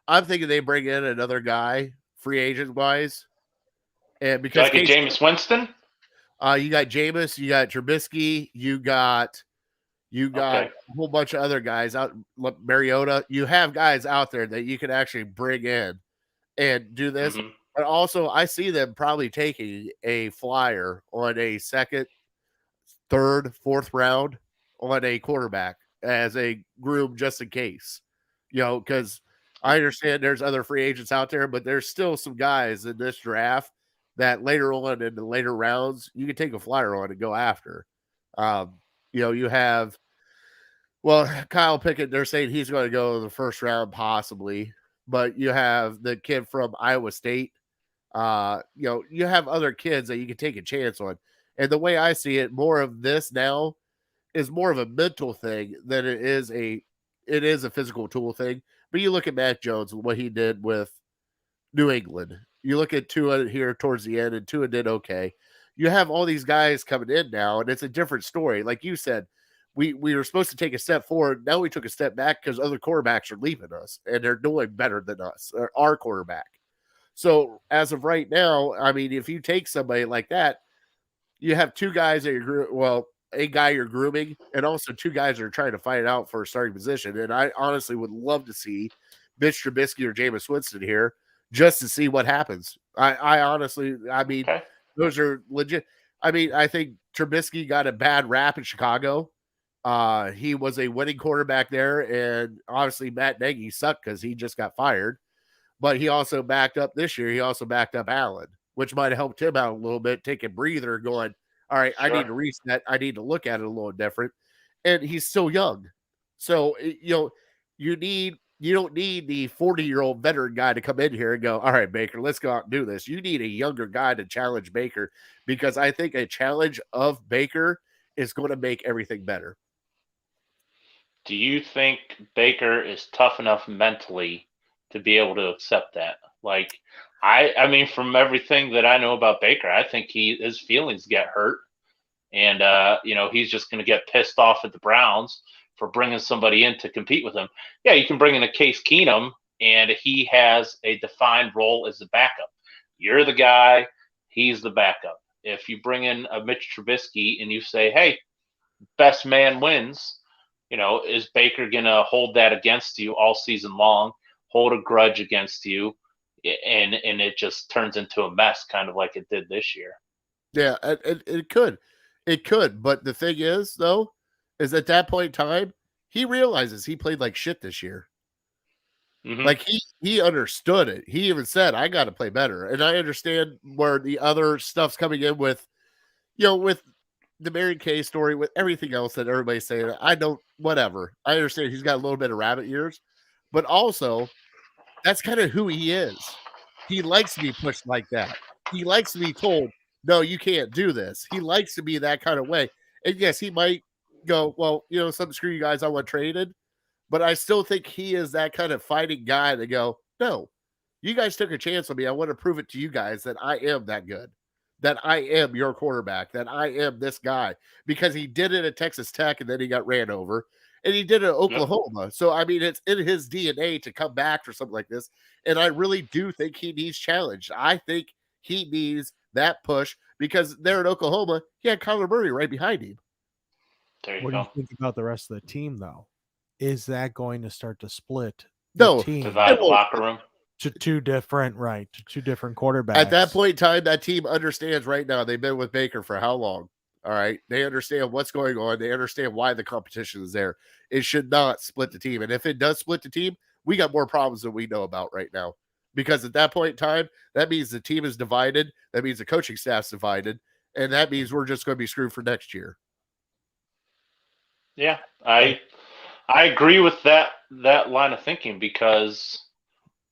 I'm thinking they bring in another guy, free agent wise. And because like a Jameis Winston? You got Jameis, you got Trubisky, you got a whole bunch of other guys out, Mariota. You have guys out there that you can actually bring in and do this. Mm-hmm. But also, I see them probably taking a flyer on a second, third, fourth round on a quarterback as a groom just in case. Because I understand there's other free agents out there, but there's still some guys in this draft that later on in the later rounds, you can take a flyer on and go after. You have, Kyle Pickett, they're saying he's going to go in the first round possibly, but you have the kid from Iowa State. You have other kids that you can take a chance on. And the way I see it, more of this now is more of a mental thing than it is a physical tool thing. But you look at Mac Jones, what he did with New England. You look at Tua here towards the end, and Tua did okay. You have all these guys coming in now, and it's a different story. Like you said, we were supposed to take a step forward. Now we took a step back because other quarterbacks are leaving us, and they're doing better than us, or our quarterback. So as of right now, I mean, if you take somebody like that, you have two guys that a guy you're grooming, and also two guys that are trying to fight it out for a starting position. And I honestly would love to see Mitch Trubisky or Jameis Winston here, just to see what happens. I honestly, those are legit. I mean, I think Trubisky got a bad rap in Chicago. He was a winning quarterback there, and obviously Matt Nagy sucked because he just got fired. But he also backed up this year. He also backed up Allen, which might have helped him out a little bit, take a breather, going, all right, sure. I need to reset. I need to look at it a little different. And he's still young. So, you don't need the 40-year-old veteran guy to come in here and go, all right, Baker, let's go out and do this. You need a younger guy to challenge Baker, because I think a challenge of Baker is going to make everything better. Do you think Baker is tough enough mentally to be able to accept that? Like, I mean, from everything that I know about Baker, I think his feelings get hurt. And, he's just going to get pissed off at the Browns for bringing somebody in to compete with him. Yeah, you can bring in a Case Keenum, and he has a defined role as the backup. You're the guy, he's the backup. If you bring in a Mitch Trubisky and you say, hey, best man wins, is Baker going to hold that against you all season long, hold a grudge against you, and it just turns into a mess, kind of like it did this year? Yeah, it could. It could. But the thing is, though, is at that point in time, he realizes he played like shit this year. Mm-hmm. Like he understood it. He even said, I got to play better. And I understand where the other stuff's coming in with, with the Mary Kay story, with everything else that everybody's saying. Whatever. I understand he's got a little bit of rabbit ears, but also that's kind of who he is. He likes to be pushed like that. He likes to be told, no, you can't do this. He likes to be that kind of way. And yes, he might go, well, something, screw you guys, I want traded. But I still think he is that kind of fighting guy to go, no, you guys took a chance on me. I want to prove it to you guys that I am that good, that I am your quarterback, that I am this guy. Because he did it at Texas Tech and then he got ran over. And he did it at Oklahoma. Yep. So, I mean, it's in his DNA to come back for something like this. And I really do think he needs challenged. I think he needs that push because there in Oklahoma, he had Kyler Murray right behind him. What do you think about the rest of the team, though? Is that going to start to split the team? Divide the locker room? To two different quarterbacks. At that point in time, that team understands right now. They've been with Baker for how long? All right. They understand what's going on. They understand why the competition is there. It should not split the team. And if it does split the team, we got more problems than we know about right now. Because at that point in time, that means the team is divided. That means the coaching staff's divided. And that means we're just going to be screwed for next year. Yeah, I agree with that line of thinking because,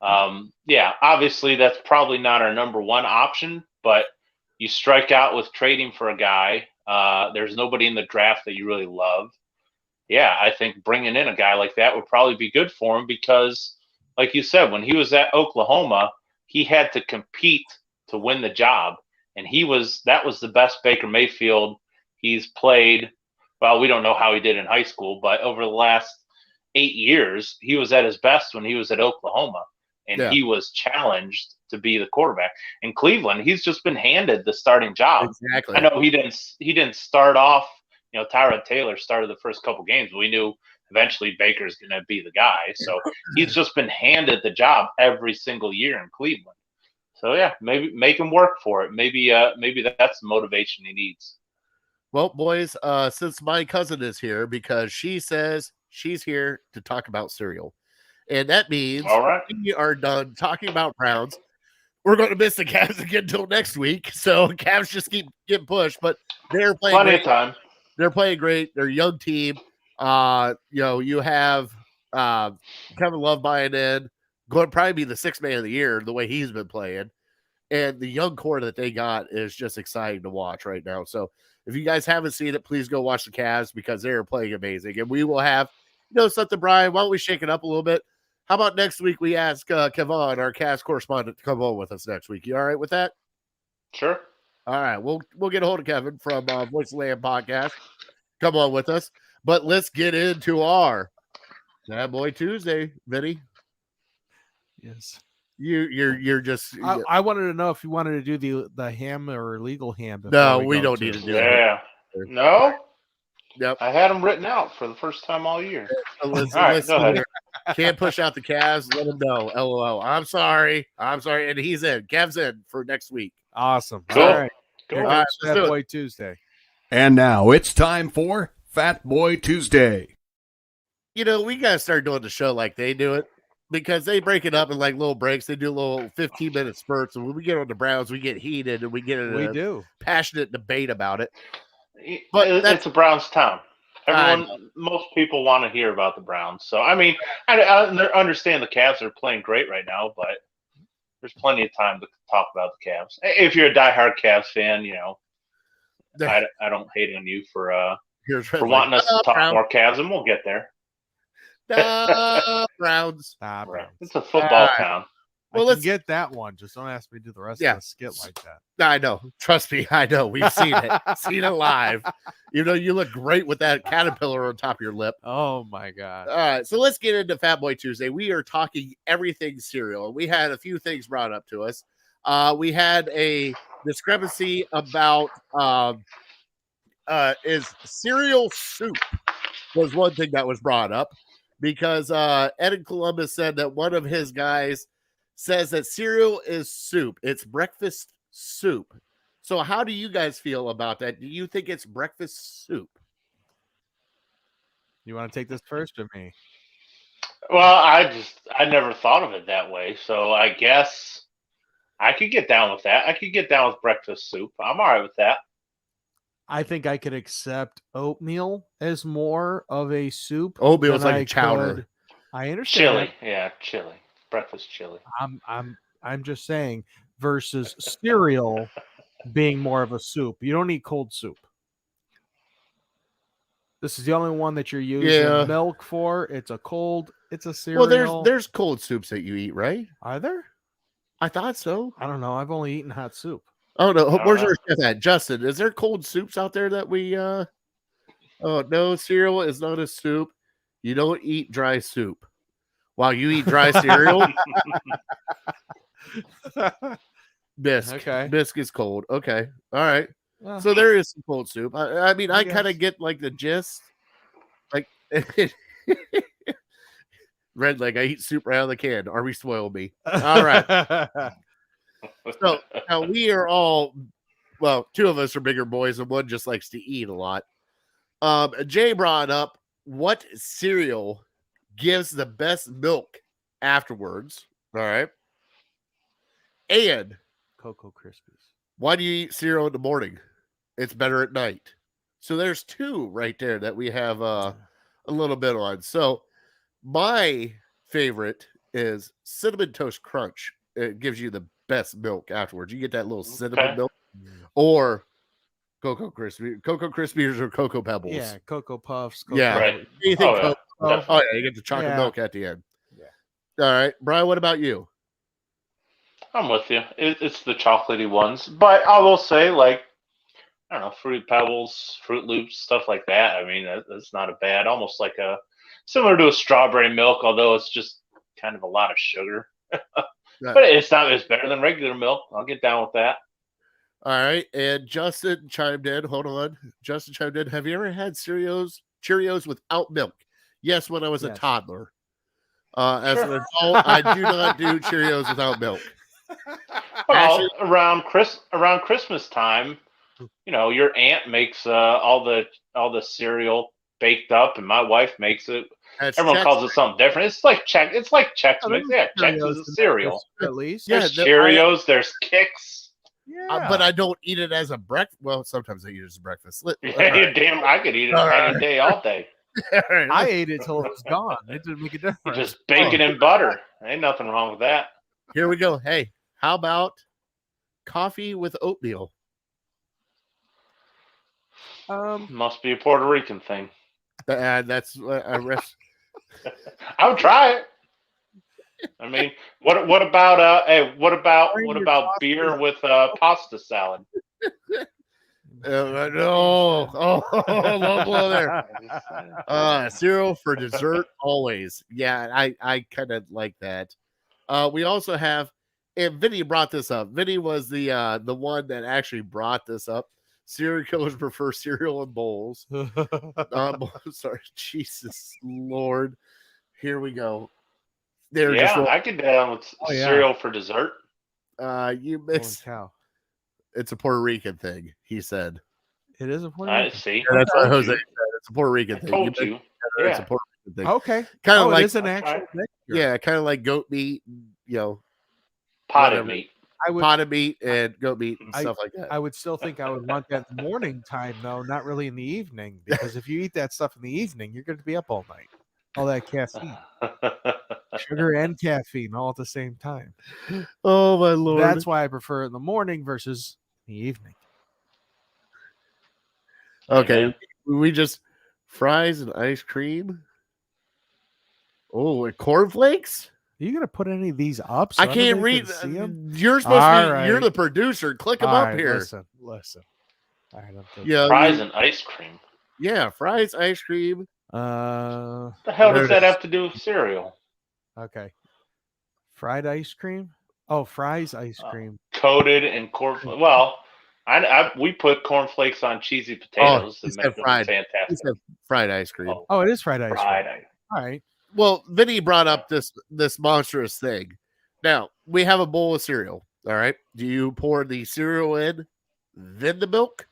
obviously that's probably not our number one option, but you strike out with trading for a guy. There's nobody in the draft that you really love. Yeah, I think bringing in a guy like that would probably be good for him because, like you said, when he was at Oklahoma, he had to compete to win the job, and that was the best Baker Mayfield he's played. Well, we don't know how he did in high school, but over the last 8 years, he was at his best when he was at Oklahoma, and he was challenged to be the quarterback. In Cleveland, he's just been handed the starting job. Exactly. I know he didn't start off. Tyrod Taylor started the first couple games. We knew eventually Baker's going to be the guy. So he's just been handed the job every single year in Cleveland. So yeah, maybe make him work for it. Maybe that's the motivation he needs. Well, boys, since my cousin is here, because she says she's here to talk about cereal. And that means we are done talking about Browns. We're going to miss the Cavs again until next week. So Cavs just keep getting pushed, but they're playing plenty of time. They're playing great. They're a young team. You have Kevin Love buying in, going to probably be the sixth man of the year the way he's been playing. And the young core that they got is just exciting to watch right now. So if you guys haven't seen it, please go watch the Cavs because they are playing amazing. And we will have, something, Brian, why don't we shake it up a little bit? How about next week we ask Kevon, our Cavs correspondent, to come on with us next week? You all right with that? Sure. All right. We'll get a hold of Kevin from Voice of Land podcast. Come on with us. But let's get into our Bad Boy Tuesday, Vinny. Yes. You're just. I wanted to know if you wanted to do the ham or illegal ham. No, we don't need to do that. Yeah. No. Yep. I had them written out for the first time all year. Listen, can't push out the Cavs. Let them know. LOL. I'm sorry. And he's in. Kev's in for next week. Awesome. Cool. All right. Cool. All right, Fat Boy Tuesday. And now it's time for Fat Boy Tuesday. We got to start doing the show like they do it because they break it up in like little breaks. They do little 15-minute spurts. And when we get on the Browns, we get heated and we get in a passionate debate about it. But it's a Browns town. Most people want to hear about the Browns. So, I mean, I understand the Cavs are playing great right now, but there's plenty of time to talk about the Cavs. If you're a diehard Cavs fan, I don't hate on you for wanting us to talk more Cavs, and we'll get there. Browns. It's a football town. I Well, can let's get that one. Just don't ask me to do the rest Yeah. of the skit like that. I know. Trust me, I know. We've seen it. Seen it live. You know, you look great with that caterpillar on top of your lip. Oh my god. All right, so let's get into Fat Boy Tuesday. We are talking everything cereal. We had a few things brought up to us. We had a discrepancy about is cereal soup was one thing that was brought up because Ed in Columbus said that one of his guys says that cereal is soup. It's breakfast soup. So how do you guys feel about that? Do you think it's breakfast soup? You want to take this first or me? Well, I never thought of it that way. So I guess I could get down with that. I could get down with breakfast soup. I'm all right with that. I think I could accept oatmeal as more of a soup. Oatmeal's than like I a chowder. could- I understand. Chili, yeah, chili, breakfast chili. I'm just saying versus cereal being more of a soup. You don't need cold soup. This is the only one that you're using milk for. It's a cereal. Well, there's cold soups that you eat, right? Are there? I thought so. I don't know. I've only eaten hot soup. Oh no, I don't where's know. our chef at? Justin, is there cold soups out there that we Oh no, cereal is not a soup. You don't eat dry soup. While you eat dry cereal, bisque. Okay. Bisque is cold. Okay. All right. Well, So there is some cold soup. I mean, I I kind of guess. get like the gist. Like Red Leg, I eat soup right out of the can. Arby spoiled me. All right. So now we are all, well, two of us are bigger boys and one just likes to eat a lot. Jay brought up what cereal gives the best milk afterwards. All right. And Cocoa Krispies. why do you eat cereal in the morning? It's better at night. So there's two right there that we have a little bit on. So my favorite is Cinnamon Toast Crunch. It gives you the best milk afterwards. You get that little cinnamon Okay. milk or Cocoa Krispies or Cocoa Pebbles. Yeah, Cocoa Puffs. Yeah. Right. Anything Oh, yeah. Cocoa. Definitely. Oh yeah, you get the chocolate Yeah. milk at the end. Yeah. All right, Brian. What about you? I'm with you. It's the chocolatey ones, but I will say, like, I don't know, Fruit Pebbles, Fruit Loops, stuff like that. I mean, that's not a bad, almost like similar to a strawberry milk, although it's just kind of a lot of sugar. But it's better than regular milk. I'll get down with that. All right, and Justin chimed in. Hold on, Justin chimed in. Have you ever had Cheerios without milk? Yes, when I was a Yes. toddler. As an adult, I do not do Cheerios without milk. Well, around Christmas time, you know, your aunt makes all the cereal baked up, and my wife makes it. That's Everyone Chex- calls it something different. It's like Chex. It's like Chex Oh, Mix. there's Yeah, Chex Cheerios is a in cereal. there, at least. Yeah, There's the- Cheerios. There's Kix. Yeah. but I don't eat it as a breakfast. Well, sometimes I eat it as a breakfast. Yeah, you damn. I could eat it All any right. day, all day. I ate it till it was gone. It didn't make a difference. Just bacon and butter. Ain't nothing wrong with that. Here we go. Hey, how about coffee with oatmeal? Must be a Puerto Rican thing. That's I rest. I would try it. I mean, what about what about beer with pasta salad? No, low blow there. Cereal for dessert always. Yeah, I kind of like that. We also have, and Vinny brought this up. Vinny was the one that actually brought this up. Serial killers prefer cereal and bowls. Sorry, Jesus Lord. Here we go. They're Yeah, just I could down with Oh, yeah. cereal for dessert. you Holy mix. cow. It's a Puerto Rican thing. He said. It is a Puerto I Rican. see. Yeah, that's what Told Jose you. said. It's a Puerto Rican I thing. told mix you. it together, It's a Yeah. Puerto Rican thing. Okay. Kind of Oh, like it is an I'll actual try it. mixture. yeah, kind of like goat meat. Potted whatever. meat. I would Potted meat and goat meat and I- stuff like that. I would still think I would want that in the morning time, though, not really in the evening. Because if you eat that stuff in the evening, you're going to be up all night. All that caffeine, sugar and caffeine, all at the same time. Oh my Lord! That's why I prefer it in the morning versus the evening. okay. man. We just fries and ice cream. Oh, and cornflakes. you gonna put any of these up? So I can't everybody read. can see 'em? You're supposed All to be. You're right. the producer. Click them All up right, here. Listen. All right, I'm taking. Yeah, Fries and ice cream. yeah, fries, ice cream. What the hell There does it that is. have to do with cereal? Okay. Fried ice cream. Oh, fries ice cream. Coated in corn. Well, we put cornflakes on cheesy potatoes he and said make them fried. He fantastic. said fried ice cream. Oh, it is fried ice fried cream. ice. All right. Well, Vinny brought up this monstrous thing. Now we have a bowl of cereal. All right. Do you pour the cereal in, then the milk,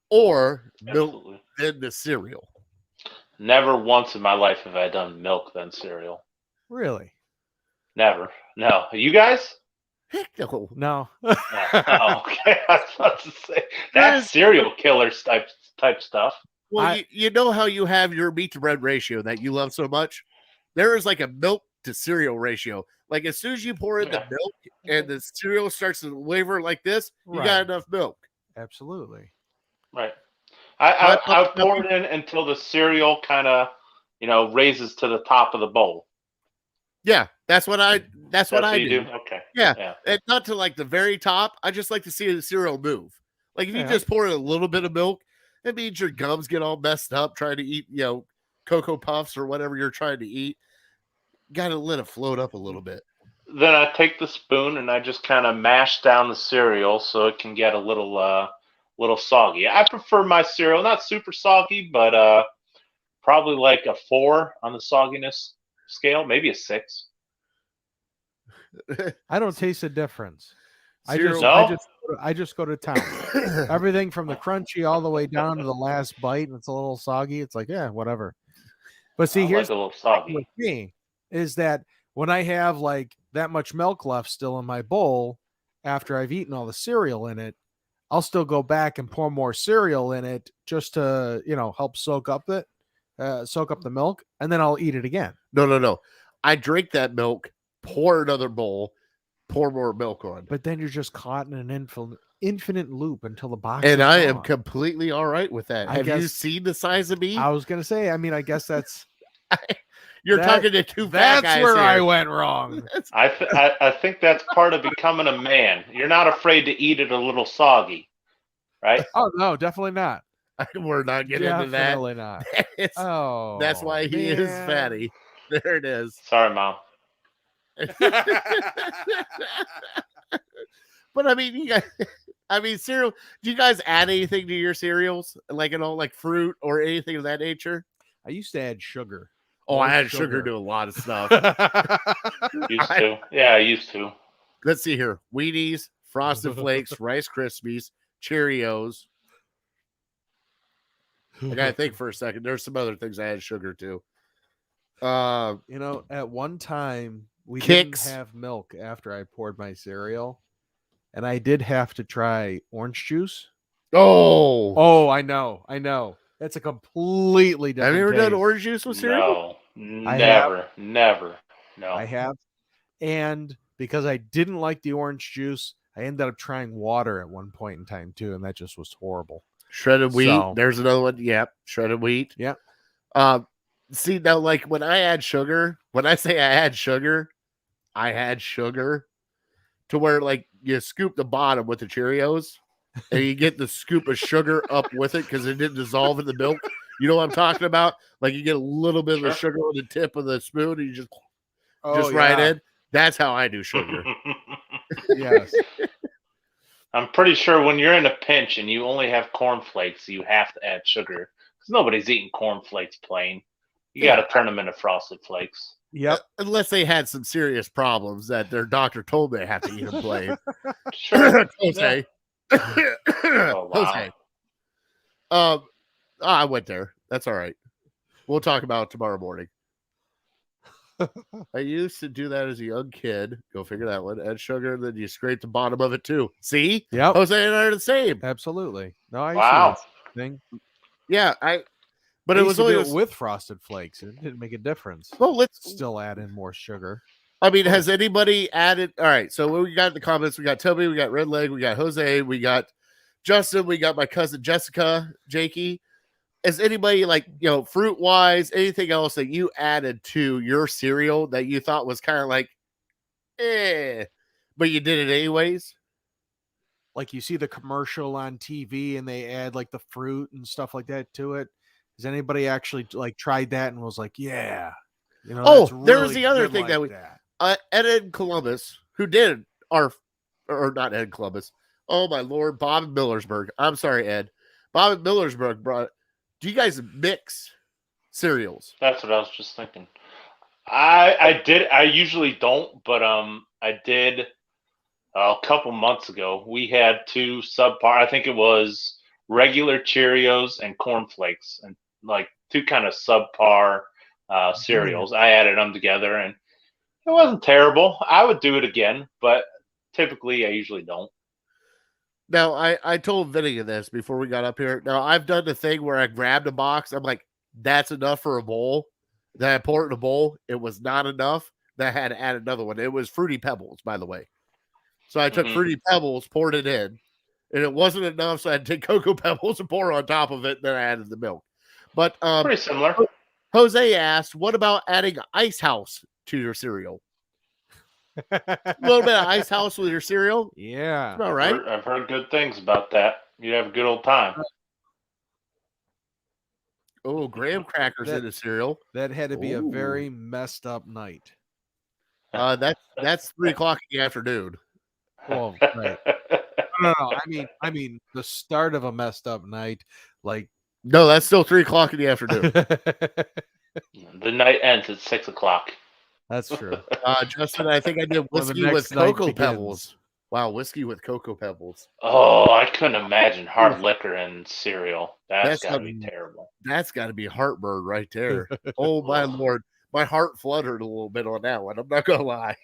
or milk Absolutely. then the cereal? Never once in my life have I done milk then cereal. Really? Never. No. You guys? Heck no. No. No. Oh, okay. I was about to say that's serial killer type stuff. Well, you know how you have your meat to bread ratio that you love so much? There is like a milk to cereal ratio. Like as soon as you pour in the milk and the cereal starts to waver like this, you Right. got enough milk. Absolutely. Right. I pour it in until the cereal kind of, raises to the top of the bowl. Yeah, that's what I do. Okay. Yeah. And not to like the very top. I just like to see the cereal move. Like if you just pour in a little bit of milk, it means your gums get all messed up trying to eat, Cocoa Puffs or whatever you're trying to eat. Got to let it float up a little bit. Then I take the spoon and I just kind of mash down the cereal so it can get a little soggy. I prefer my cereal not super soggy, but probably like a 4 on the sogginess scale, maybe a 6. I don't taste a difference. I Cereal- just go to town. Everything from the crunchy all the way down to the last bite, and it's a little soggy. It's like, yeah, whatever. But see, I here's like a little the thing soggy. with me is that when I have like that much milk left still in my bowl after I've eaten all the cereal in it, I'll still go back and pour more cereal in it just to, help soak up the milk, and then I'll eat it again. No. I drink that milk, pour another bowl, pour more milk on. But then you're just caught in an infinite loop until the box And is I am gone. completely all right with that. I Have you guess- seen the size of me? I was gonna say, I guess that's You're talking to two fat that's guys where here. I went wrong. I think that's part of becoming a man. You're not afraid to eat it a little soggy, right? Oh no, definitely not. We're not getting into that. Definitely not. It's- Oh, that's why he is man. fatty. There it is. Sorry, Mom. But I mean, cereal. Do you guys add anything to your cereals, like like fruit or anything of that nature? I used to add sugar. Oh, More I add sugar to a lot of stuff. Used to. Yeah, I used to. Let's see here: Wheaties, Frosted Flakes, Rice Krispies, Cheerios. I gotta think for a second. There's some other things I add sugar to. At one time we Kicks. didn't have milk after I poured my cereal, and I did have to try orange juice. Oh, Oh, I know. That's a completely different. have you ever done taste. orange juice with cereal? No, I never. No. I have, and because I didn't like the orange juice, I ended up trying water at one point in time too, and that just was horrible. Shredded wheat. So- There's another one. Yep, shredded wheat. Yep. See now, like when I add sugar, when I say I add sugar to where like you scoop the bottom with the Cheerios and you get the scoop of sugar up with it because it didn't dissolve in the milk. You know what I'm talking about? Like you get a little bit of the Sure. sugar on the tip of the spoon and you just Oh, right yeah. in. That's how I do sugar. Yes. I'm pretty sure when you're in a pinch and you only have cornflakes, you have to add sugar because nobody's eating cornflakes plain. You got to turn them into frosted flakes. Yep. Unless they had some serious problems that their doctor told they have to eat them plain. Sure. Jose. Oh, wow. Jose. I went there. That's all right. We'll talk about it tomorrow morning. I used to do that as a young kid. Go figure that one. Add sugar, then you scrape the bottom of it too. See? Yep. Jose and I are the same. Absolutely. No, I Wow. see this thing. Yeah, but I it used was to do always it with frosted flakes. It didn't make a difference. well. Let's. Still add in more sugar. I mean, has anybody added? All right. So what we got in the comments? We got Toby. We got Red Leg. We got Jose. We got Justin. We got my cousin Jessica, Jakey. is anybody like, fruit wise, anything else that you added to your cereal that you thought was kind of like, but you did it anyways? Like you see the commercial on TV and they add like the fruit and stuff like that to it. Has anybody actually like tried that and was like, yeah, Oh, that's there was really the other good thing that like we Ed in Columbus, who did or not Ed Columbus. Oh my Lord, Bob in Millersburg. I'm sorry, Ed. Bob in Millersburg brought. Do you guys mix cereals? That's what I was just thinking. I did. I usually don't, but I did a couple months ago. We had two subpar. I think it was regular Cheerios and cornflakes, and like two kind of subpar cereals. I added them together, and it wasn't terrible. I would do it again, but typically I usually don't. Now, I told Vinny this before we got up here. Now, I've done the thing where I grabbed a box. I'm like, that's enough for a bowl. Then I poured it in a bowl. It was not enough. Then I had to add another one. It was Fruity Pebbles, by the way. So I took Fruity Pebbles, poured it in, and it wasn't enough. So I had to take Cocoa Pebbles and pour on top of it. Then I added the milk. But Pretty similar. Jose asked, what about adding Ice House to your cereal? A little bit of Ice House with your cereal? Yeah. All right. I've heard good things about that. You have a good old time. Oh, graham crackers in the cereal. That had to be a Ooh. very messed up night. That's 3:00 in the afternoon. Well, right. No. I mean the start of a messed up night. Like No, that's still 3:00 in the afternoon. The night ends at 6:00. That's true. Justin, I think I did Well, the whiskey with next night Cocoa begins. Pebbles. Wow, whiskey with Cocoa Pebbles. Oh, I couldn't imagine hard liquor and cereal. That's That's got to a- be terrible. That's got to be heartburn right there. Oh my Lord, my heart fluttered a little bit on that one. I'm not gonna lie.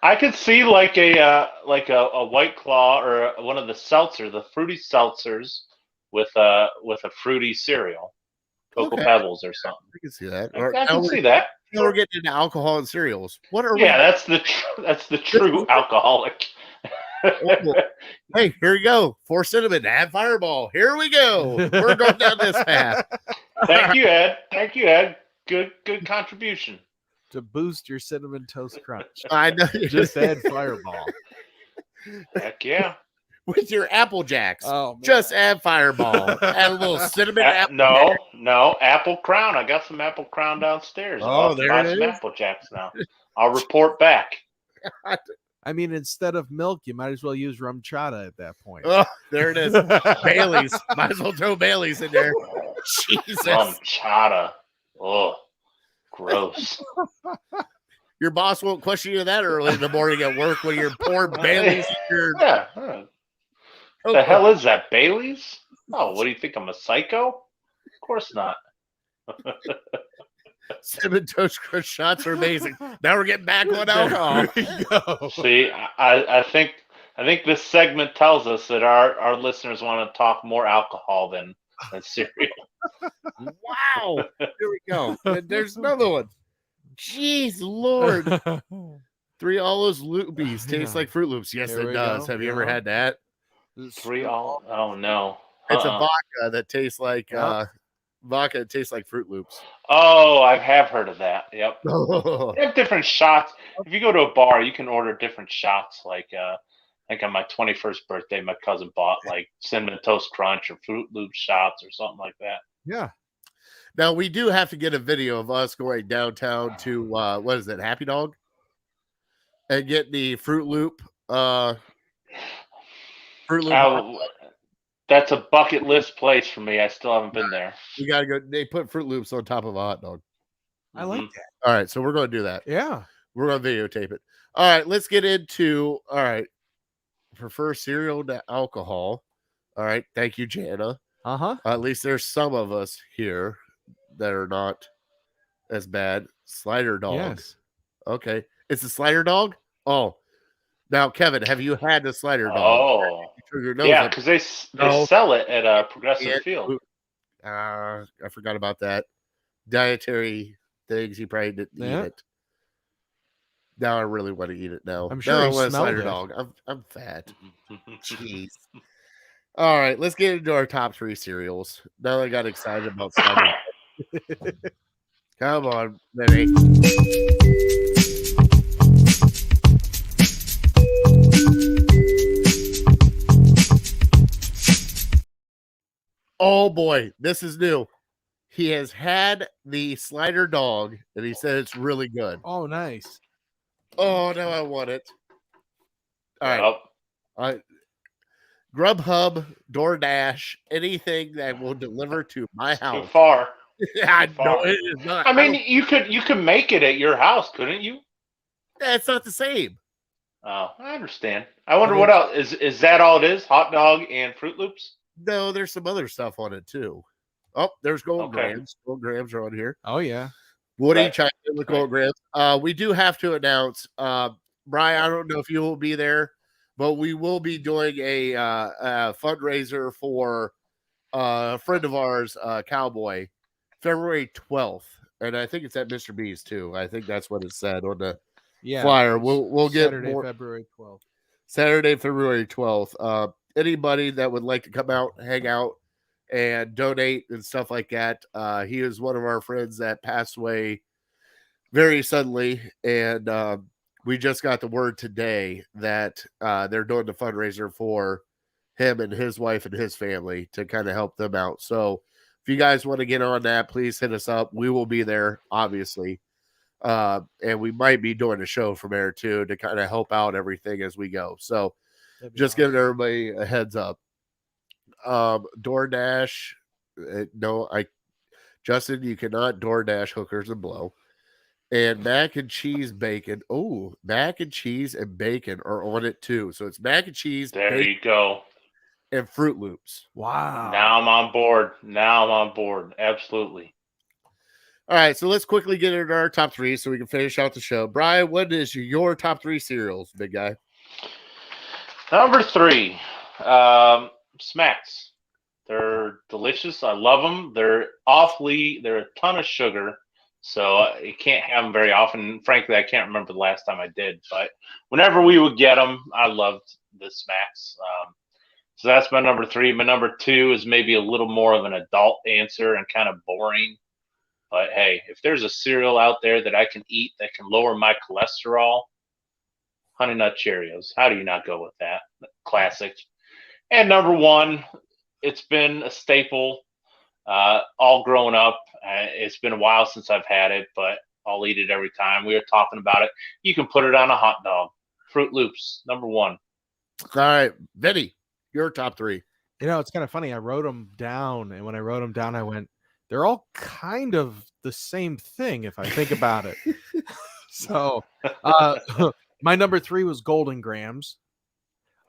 I could see like a White Claw or one of the fruity seltzers with a fruity cereal, Cocoa Okay. Pebbles or something. I can see that. I can see that. Now we're getting into alcohol and cereals. What are Yeah, that's the true alcoholic. we? Hey, here we go. 4 cinnamon, add Fireball. Here we go. We're going down this path. Thank you, Ed. Good contribution. To boost your cinnamon toast crunch. I know. Just add Fireball. Heck yeah. With your Apple Jacks. Oh, man. Just add Fireball. Add a little cinnamon apple. No, Apple Crown. I got some Apple Crown downstairs. Oh, I'll have to there buy it some is. Apple Jacks now. I'll report back. I mean, instead of milk, you might as well use rum chata at that point. Oh, there it is. Bailey's. Might as well throw Bailey's in there. Jesus. Chata. Oh, gross. Your boss won't question you that early in the morning at work when you're pouring Bailey's. Yeah. The hell is that, Bailey's? Oh, what do you think? I'm a psycho? Of course not. Cinnamon Toast Crunch shots are amazing. Now we're getting back on alcohol. There we go. See, I think this segment tells us that our listeners want to talk more alcohol than cereal. Wow. Here we go. And there's another one. Jeez Lord. 3 Olives Loopies taste like Fruit Loops. Yes, Here it we does. go. Have you ever Yeah. had that? Oh no. It's a vodka that tastes like Yep. vodka that tastes like Fruit Loops. Oh, I have heard of that. Yep. Oh, They have different shots. If you go to a bar, you can order different shots. Like, I think on my 21st birthday, my cousin bought like Cinnamon Toast Crunch or Fruit Loop shots or something like that. Yeah. now we do have to get a video of us going downtown to what is it, Happy Dog? And get the Fruit Loop That's a bucket list place for me. I still haven't been there. You gotta go. They put Fruit Loops on top of a hot dog. I like Mhm. that. All right, so we're going to do that. Yeah. We're going to videotape it. All right, let's get into. All right, prefer cereal to alcohol. All right, thank you, Jana. Uh-huh. At least there's some of us here that are not as bad. Slider dog. Yes. Okay, it's a slider dog. Oh, now Kevin, have you had the slider dog? Oh, Your nose yeah, up. because they No. sell it at Progressive Yeah. Field. I forgot about that. Dietary things. He probably didn't Yeah. eat it. Now I really want to eat it now. I'm sure now I he want a smelled slider it. dog. I'm fat. Jeez. All right, let's get into our top 3 cereals. Now I got excited about Sunday. Come on, Vinny. Oh boy, this is new. He has had the slider dog, and he said it's really good. Oh, nice. Oh, now I want it. All right. Well, Grubhub, DoorDash, anything that will deliver to my too house. far. I Too far. know it is not. I mean, you could make it at your house, couldn't you? That's not the same. Oh, I understand. I wonder what else is that all it is? Hot dog and Fruit Loops? No, there's some other stuff on it too. Oh, there's Golden Okay. Grams. Golden Grams are on here. Oh, yeah. Woody Right. chimed in with Golden Grams. We do have to announce, Brian, I don't know if you will be there, but we will be doing a fundraiser for a friend of ours, Cowboy, February 12th. And I think it's at Mr. B's too. I think that's what it said on the flyer. We'll get Saturday, more. February 12th. Saturday, February 12th. Anybody that would like to come out, hang out, and donate and stuff like that. He is one of our friends that passed away very suddenly. And we just got the word today that they're doing the fundraiser for him and his wife and his family to kind of help them out. So if you guys want to get on that, please hit us up. We will be there, obviously. And we might be doing a show from there too to kind of help out everything as we go. So just giving everybody a heads up. DoorDash, Justin, you cannot DoorDash hookers and blow. And mac and cheese bacon. Oh, mac and cheese and bacon are on it too. So it's mac and cheese, There bacon, you go. and Fruit Loops. Wow. Now I'm on board. Absolutely. All right, so let's quickly get into our top 3 so we can finish out the show. Brian, what is your top 3 cereals, big guy? Number 3, Smacks. They're delicious. I love them. They're a ton of sugar, so you can't have them very often. Frankly, I can't remember the last time I did, but whenever we would get them, I loved the Smacks. So that's my number 3. My number 2 is maybe a little more of an adult answer and kind of boring. But hey, if there's a cereal out there that I can eat that can lower my cholesterol, Honey Nut Cheerios. How do you not go with that? Classic. And number 1, it's been a staple all growing up. It's been a while since I've had it, but I'll eat it every time. We were talking about it. You can put it on a hot dog. Fruit Loops, number 1. All right, Vinny, your top 3. You know, it's kind of funny. I wrote them down, and when I wrote them down, I went, they're all kind of the same thing if I think about it. So my number 3 was Golden Grams.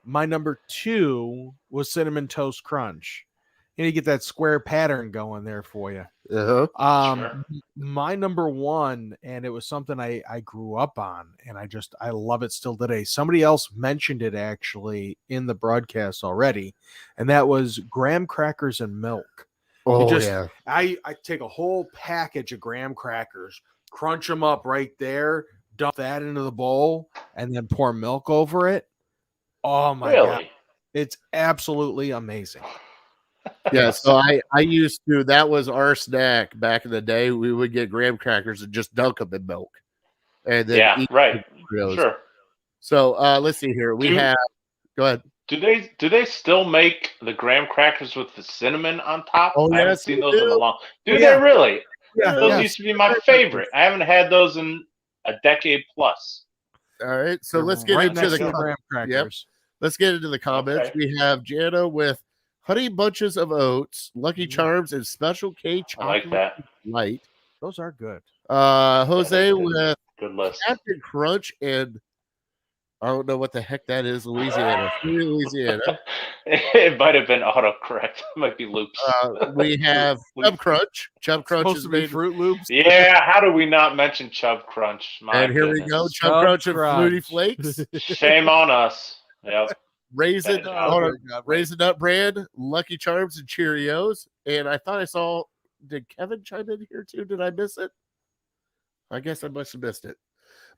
My number 2 was Cinnamon Toast Crunch. And you get that square pattern going there for you. Sure. My number 1, and it was something I grew up on, and I love it still today. Somebody else mentioned it actually in the broadcast already, and that was graham crackers and milk. Yeah. I take a whole package of graham crackers, crunch them up right there, dump that into the bowl, and then pour milk over it. Oh my God. It's absolutely amazing. Yeah, so I used to, that was our snack back in the day. We would get graham crackers and just dunk them in milk. And then eat right. those. Sure. So let's see here. We have, go ahead. Do they still make the graham crackers with the cinnamon on top? Oh, I haven't yes, seen they those in do. a long. Do Yeah. they really? Yeah, Those used to be my favorite. I haven't had those in a decade plus. All right, so They're let's get right into next the to the graham crackers. Let's get into the comments. Okay. We have Jana with Honey Bunches of Oats, Lucky Charms, and Special K I Chocolate like that. Light. Those are good. Jose That is good. with Good list. Captain Crunch and I don't know what the heck that is, Louisiana. Louisiana. It might have been autocorrect. It might be loops. We have Chub Crunch. Chub Crunch Supposed is to be made. Fruit Loops. Yeah, how do we not mention Chub Crunch? My And here we goodness. go. Chub Chub Crunch and Fruity Crunch. Flakes. Shame on us. Yep. Raisin, Oh, hold on. God. Raisin Nut Brand, Lucky Charms, and Cheerios. And I thought I saw, did Kevin chime in here too? Did I miss it? I guess I must have missed it.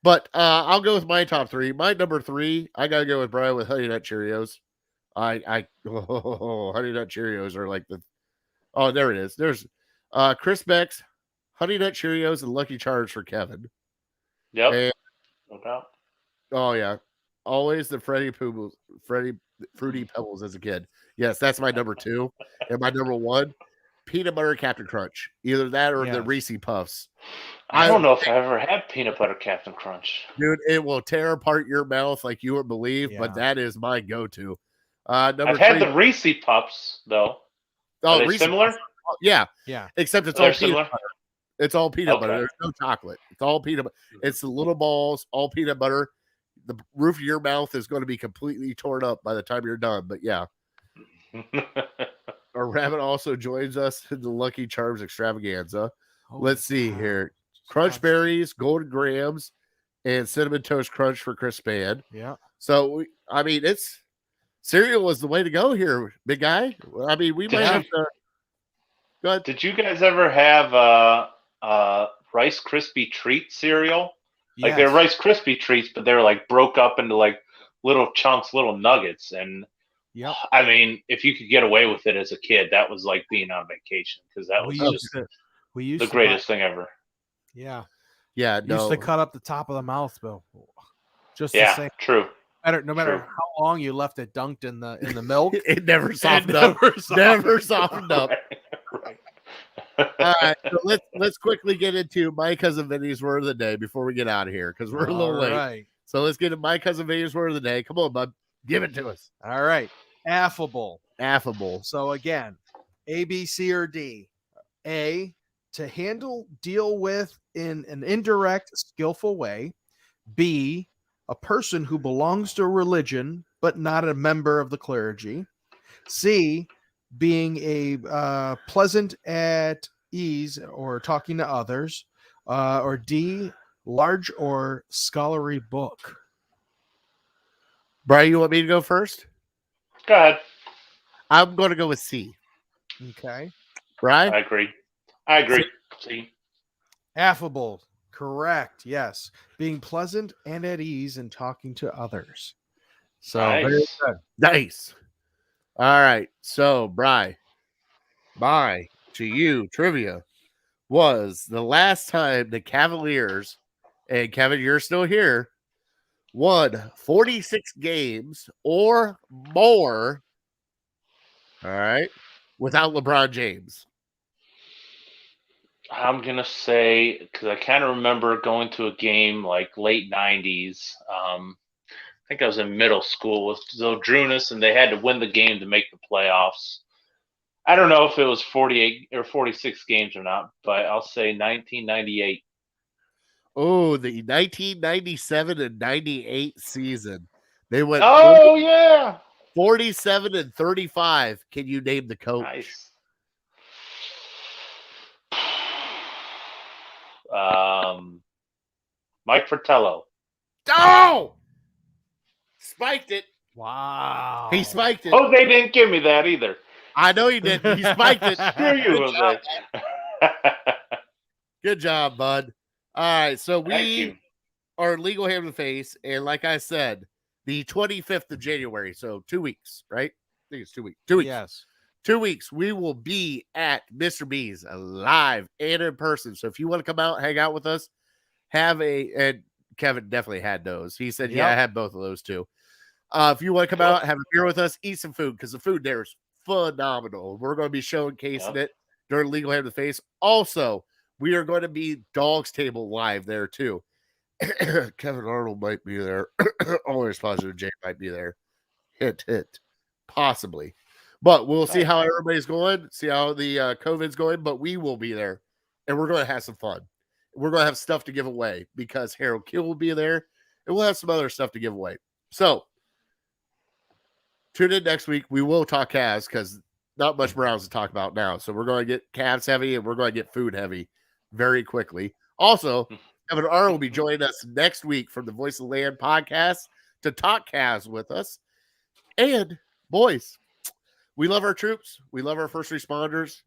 But I'll go with my top 3. My number 3, I got to go with Brian with Honey Nut Cheerios. Honey Nut Cheerios are like the. Oh, there it is. There's Chris Beck's Honey Nut Cheerios and Lucky Charms for Kevin. Yep. And, No doubt. oh yeah, always the Fruity Pebbles as a kid. Yes, that's my number 2, and my number 1, peanut butter Captain Crunch. Either that or the Yes. Reese Puffs. I don't know if I ever had peanut butter Captain Crunch. Dude, it will tear apart your mouth like you would believe, but Yeah. that is my go-to. Number I've 3, had the Reese Puffs though. Are they Reese similar? Puffs. Yeah, Yeah. except it's They're all peanut similar? butter. It's all peanut butter. Okay. There's no chocolate. It's all peanut butter. It's the little balls, all peanut butter. The roof of your mouth is going to be completely torn up by the time you're done. But yeah, our rabbit also joins us in the Lucky Charms extravaganza. Let's see here. Crunch berries, golden grams, and cinnamon toast crunch for Chris Span. Yeah. So I mean, it's cereal was the way to go here, big guy. I mean, we might Yeah. have to. Go ahead. Did you guys ever have Rice Krispie treat cereal? Like they're Yes. Rice Krispie treats, but they're like broke up into like little chunks, little nuggets. And Yep. I mean, if you could get away with it as a kid, that was like being on vacation because that was We used the to greatest thing ever. Yeah. Yeah, Used no. to cut up the top of the mouth, Bill. Just Yeah, the same. true. No matter True. how long you left it dunked in the milk, It never it softened up. Never softened up. Right. All right, so let's quickly get into my cousin Vinny's word of the day before we get out of here because we're a little late. Right. So let's get to my cousin Vinny's word of the day. Come on, bud, give it to us. All right. Affable. Affable. So again, A, B, C, or D. A, to handle, deal with in an indirect, skillful way. B, a person who belongs to a religion but not a member of the clergy. C, being a pleasant at ease or talking to others. Or D, large or scholarly book. Brian, you want me to go first? Go ahead. I'm going to go with C. Okay. Brian? I agree. See, Affable. Correct. Yes. Being pleasant and at ease and talking to others. So very nice. good. Nice. All right. So, Brian, my to you trivia was the last time the Cavaliers, and Kevin, you're still here, won 46 games or more, all right, without LeBron James. I'm gonna say because I kind of remember going to a game like late '90s. I think I was in middle school with Zodrunas, and they had to win the game to make the playoffs. I don't know if it was 48 or 46 games or not, but I'll say 1998. Oh, the 1997 and 98 season. They went Oh yeah, 47 and 35. Can you name the coach? nice. Mike Fratello. Oh! Spiked it. Wow. He spiked it. Oh, they didn't give me that either. I know he did. He spiked it. Screw you, Good job. Jose. Good job, bud. All right, so Thank we you. are legal hand to face, and like I said, the 25th of January, so 2 weeks, right? I think it's 2 weeks. 2 weeks. Yes. 2 weeks. We will be at Mr. B's live and in person. So if you want to come out, hang out with us, and Kevin definitely had those. He said, yeah, I Yep. had both of those too. If you want to come out, have a beer with us, eat some food, because the food there is phenomenal. We're going to be showcasing it during Legal Hand to Face. Also, we are going to be Dog's Table live there too. Kevin Arnold might be there. Always positive Jay might be there. Hint, possibly. But we'll see how everybody's going, see how the COVID's going, but we will be there, and we're going to have some fun. We're going to have stuff to give away because Harold Kill will be there, and we'll have some other stuff to give away. So, tune in next week. We will talk Cavs because not much Browns to talk about now. So, we're going to get Cavs heavy, and we're going to get food heavy very quickly. Also, Kevin Arnold will be joining us next week from the Voice of the Land podcast to talk Cavs with us. And, boys, we love our troops. We love our first responders.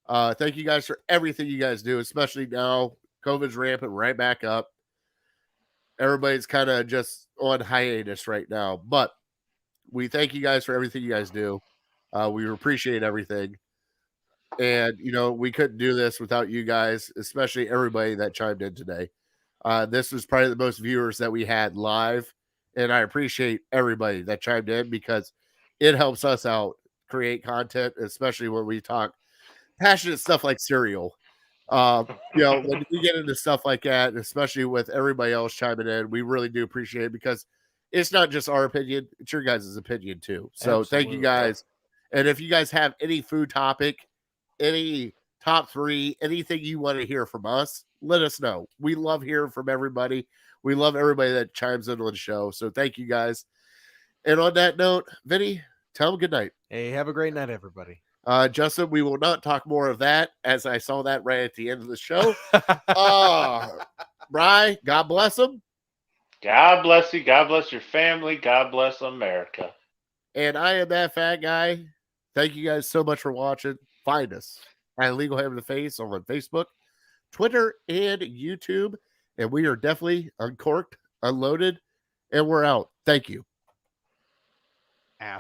Thank you guys for everything you guys do, especially now. COVID's ramping right back up. Everybody's kind of just on hiatus right now. But We thank you guys for everything you guys do. We appreciate everything. And, we couldn't do this without you guys, especially everybody that chimed in today. This was probably the most viewers that we had live. And I appreciate everybody that chimed in because it helps us out create content, especially when we talk passionate stuff like cereal. When we get into stuff like that, especially with everybody else chiming in, we really do appreciate it because it's not just our opinion, it's your guys' opinion too. So Thank you guys. And if you guys have any food topic, any top 3, anything you want to hear from us, let us know. We love hearing from everybody. We love everybody that chimes in on the show. So thank you guys. And on that note, Vinny, tell them good night. Hey, have a great night, everybody. Justin, we will not talk more of that as I saw that right at the end of the show. Bri, God bless them. God bless you. God bless your family. God bless America. And I am that fat guy. Thank you guys so much for watching. Find us at Legal Ham in the Face on Facebook, Twitter, and YouTube. And we are definitely uncorked, unloaded, and we're out. Thank you.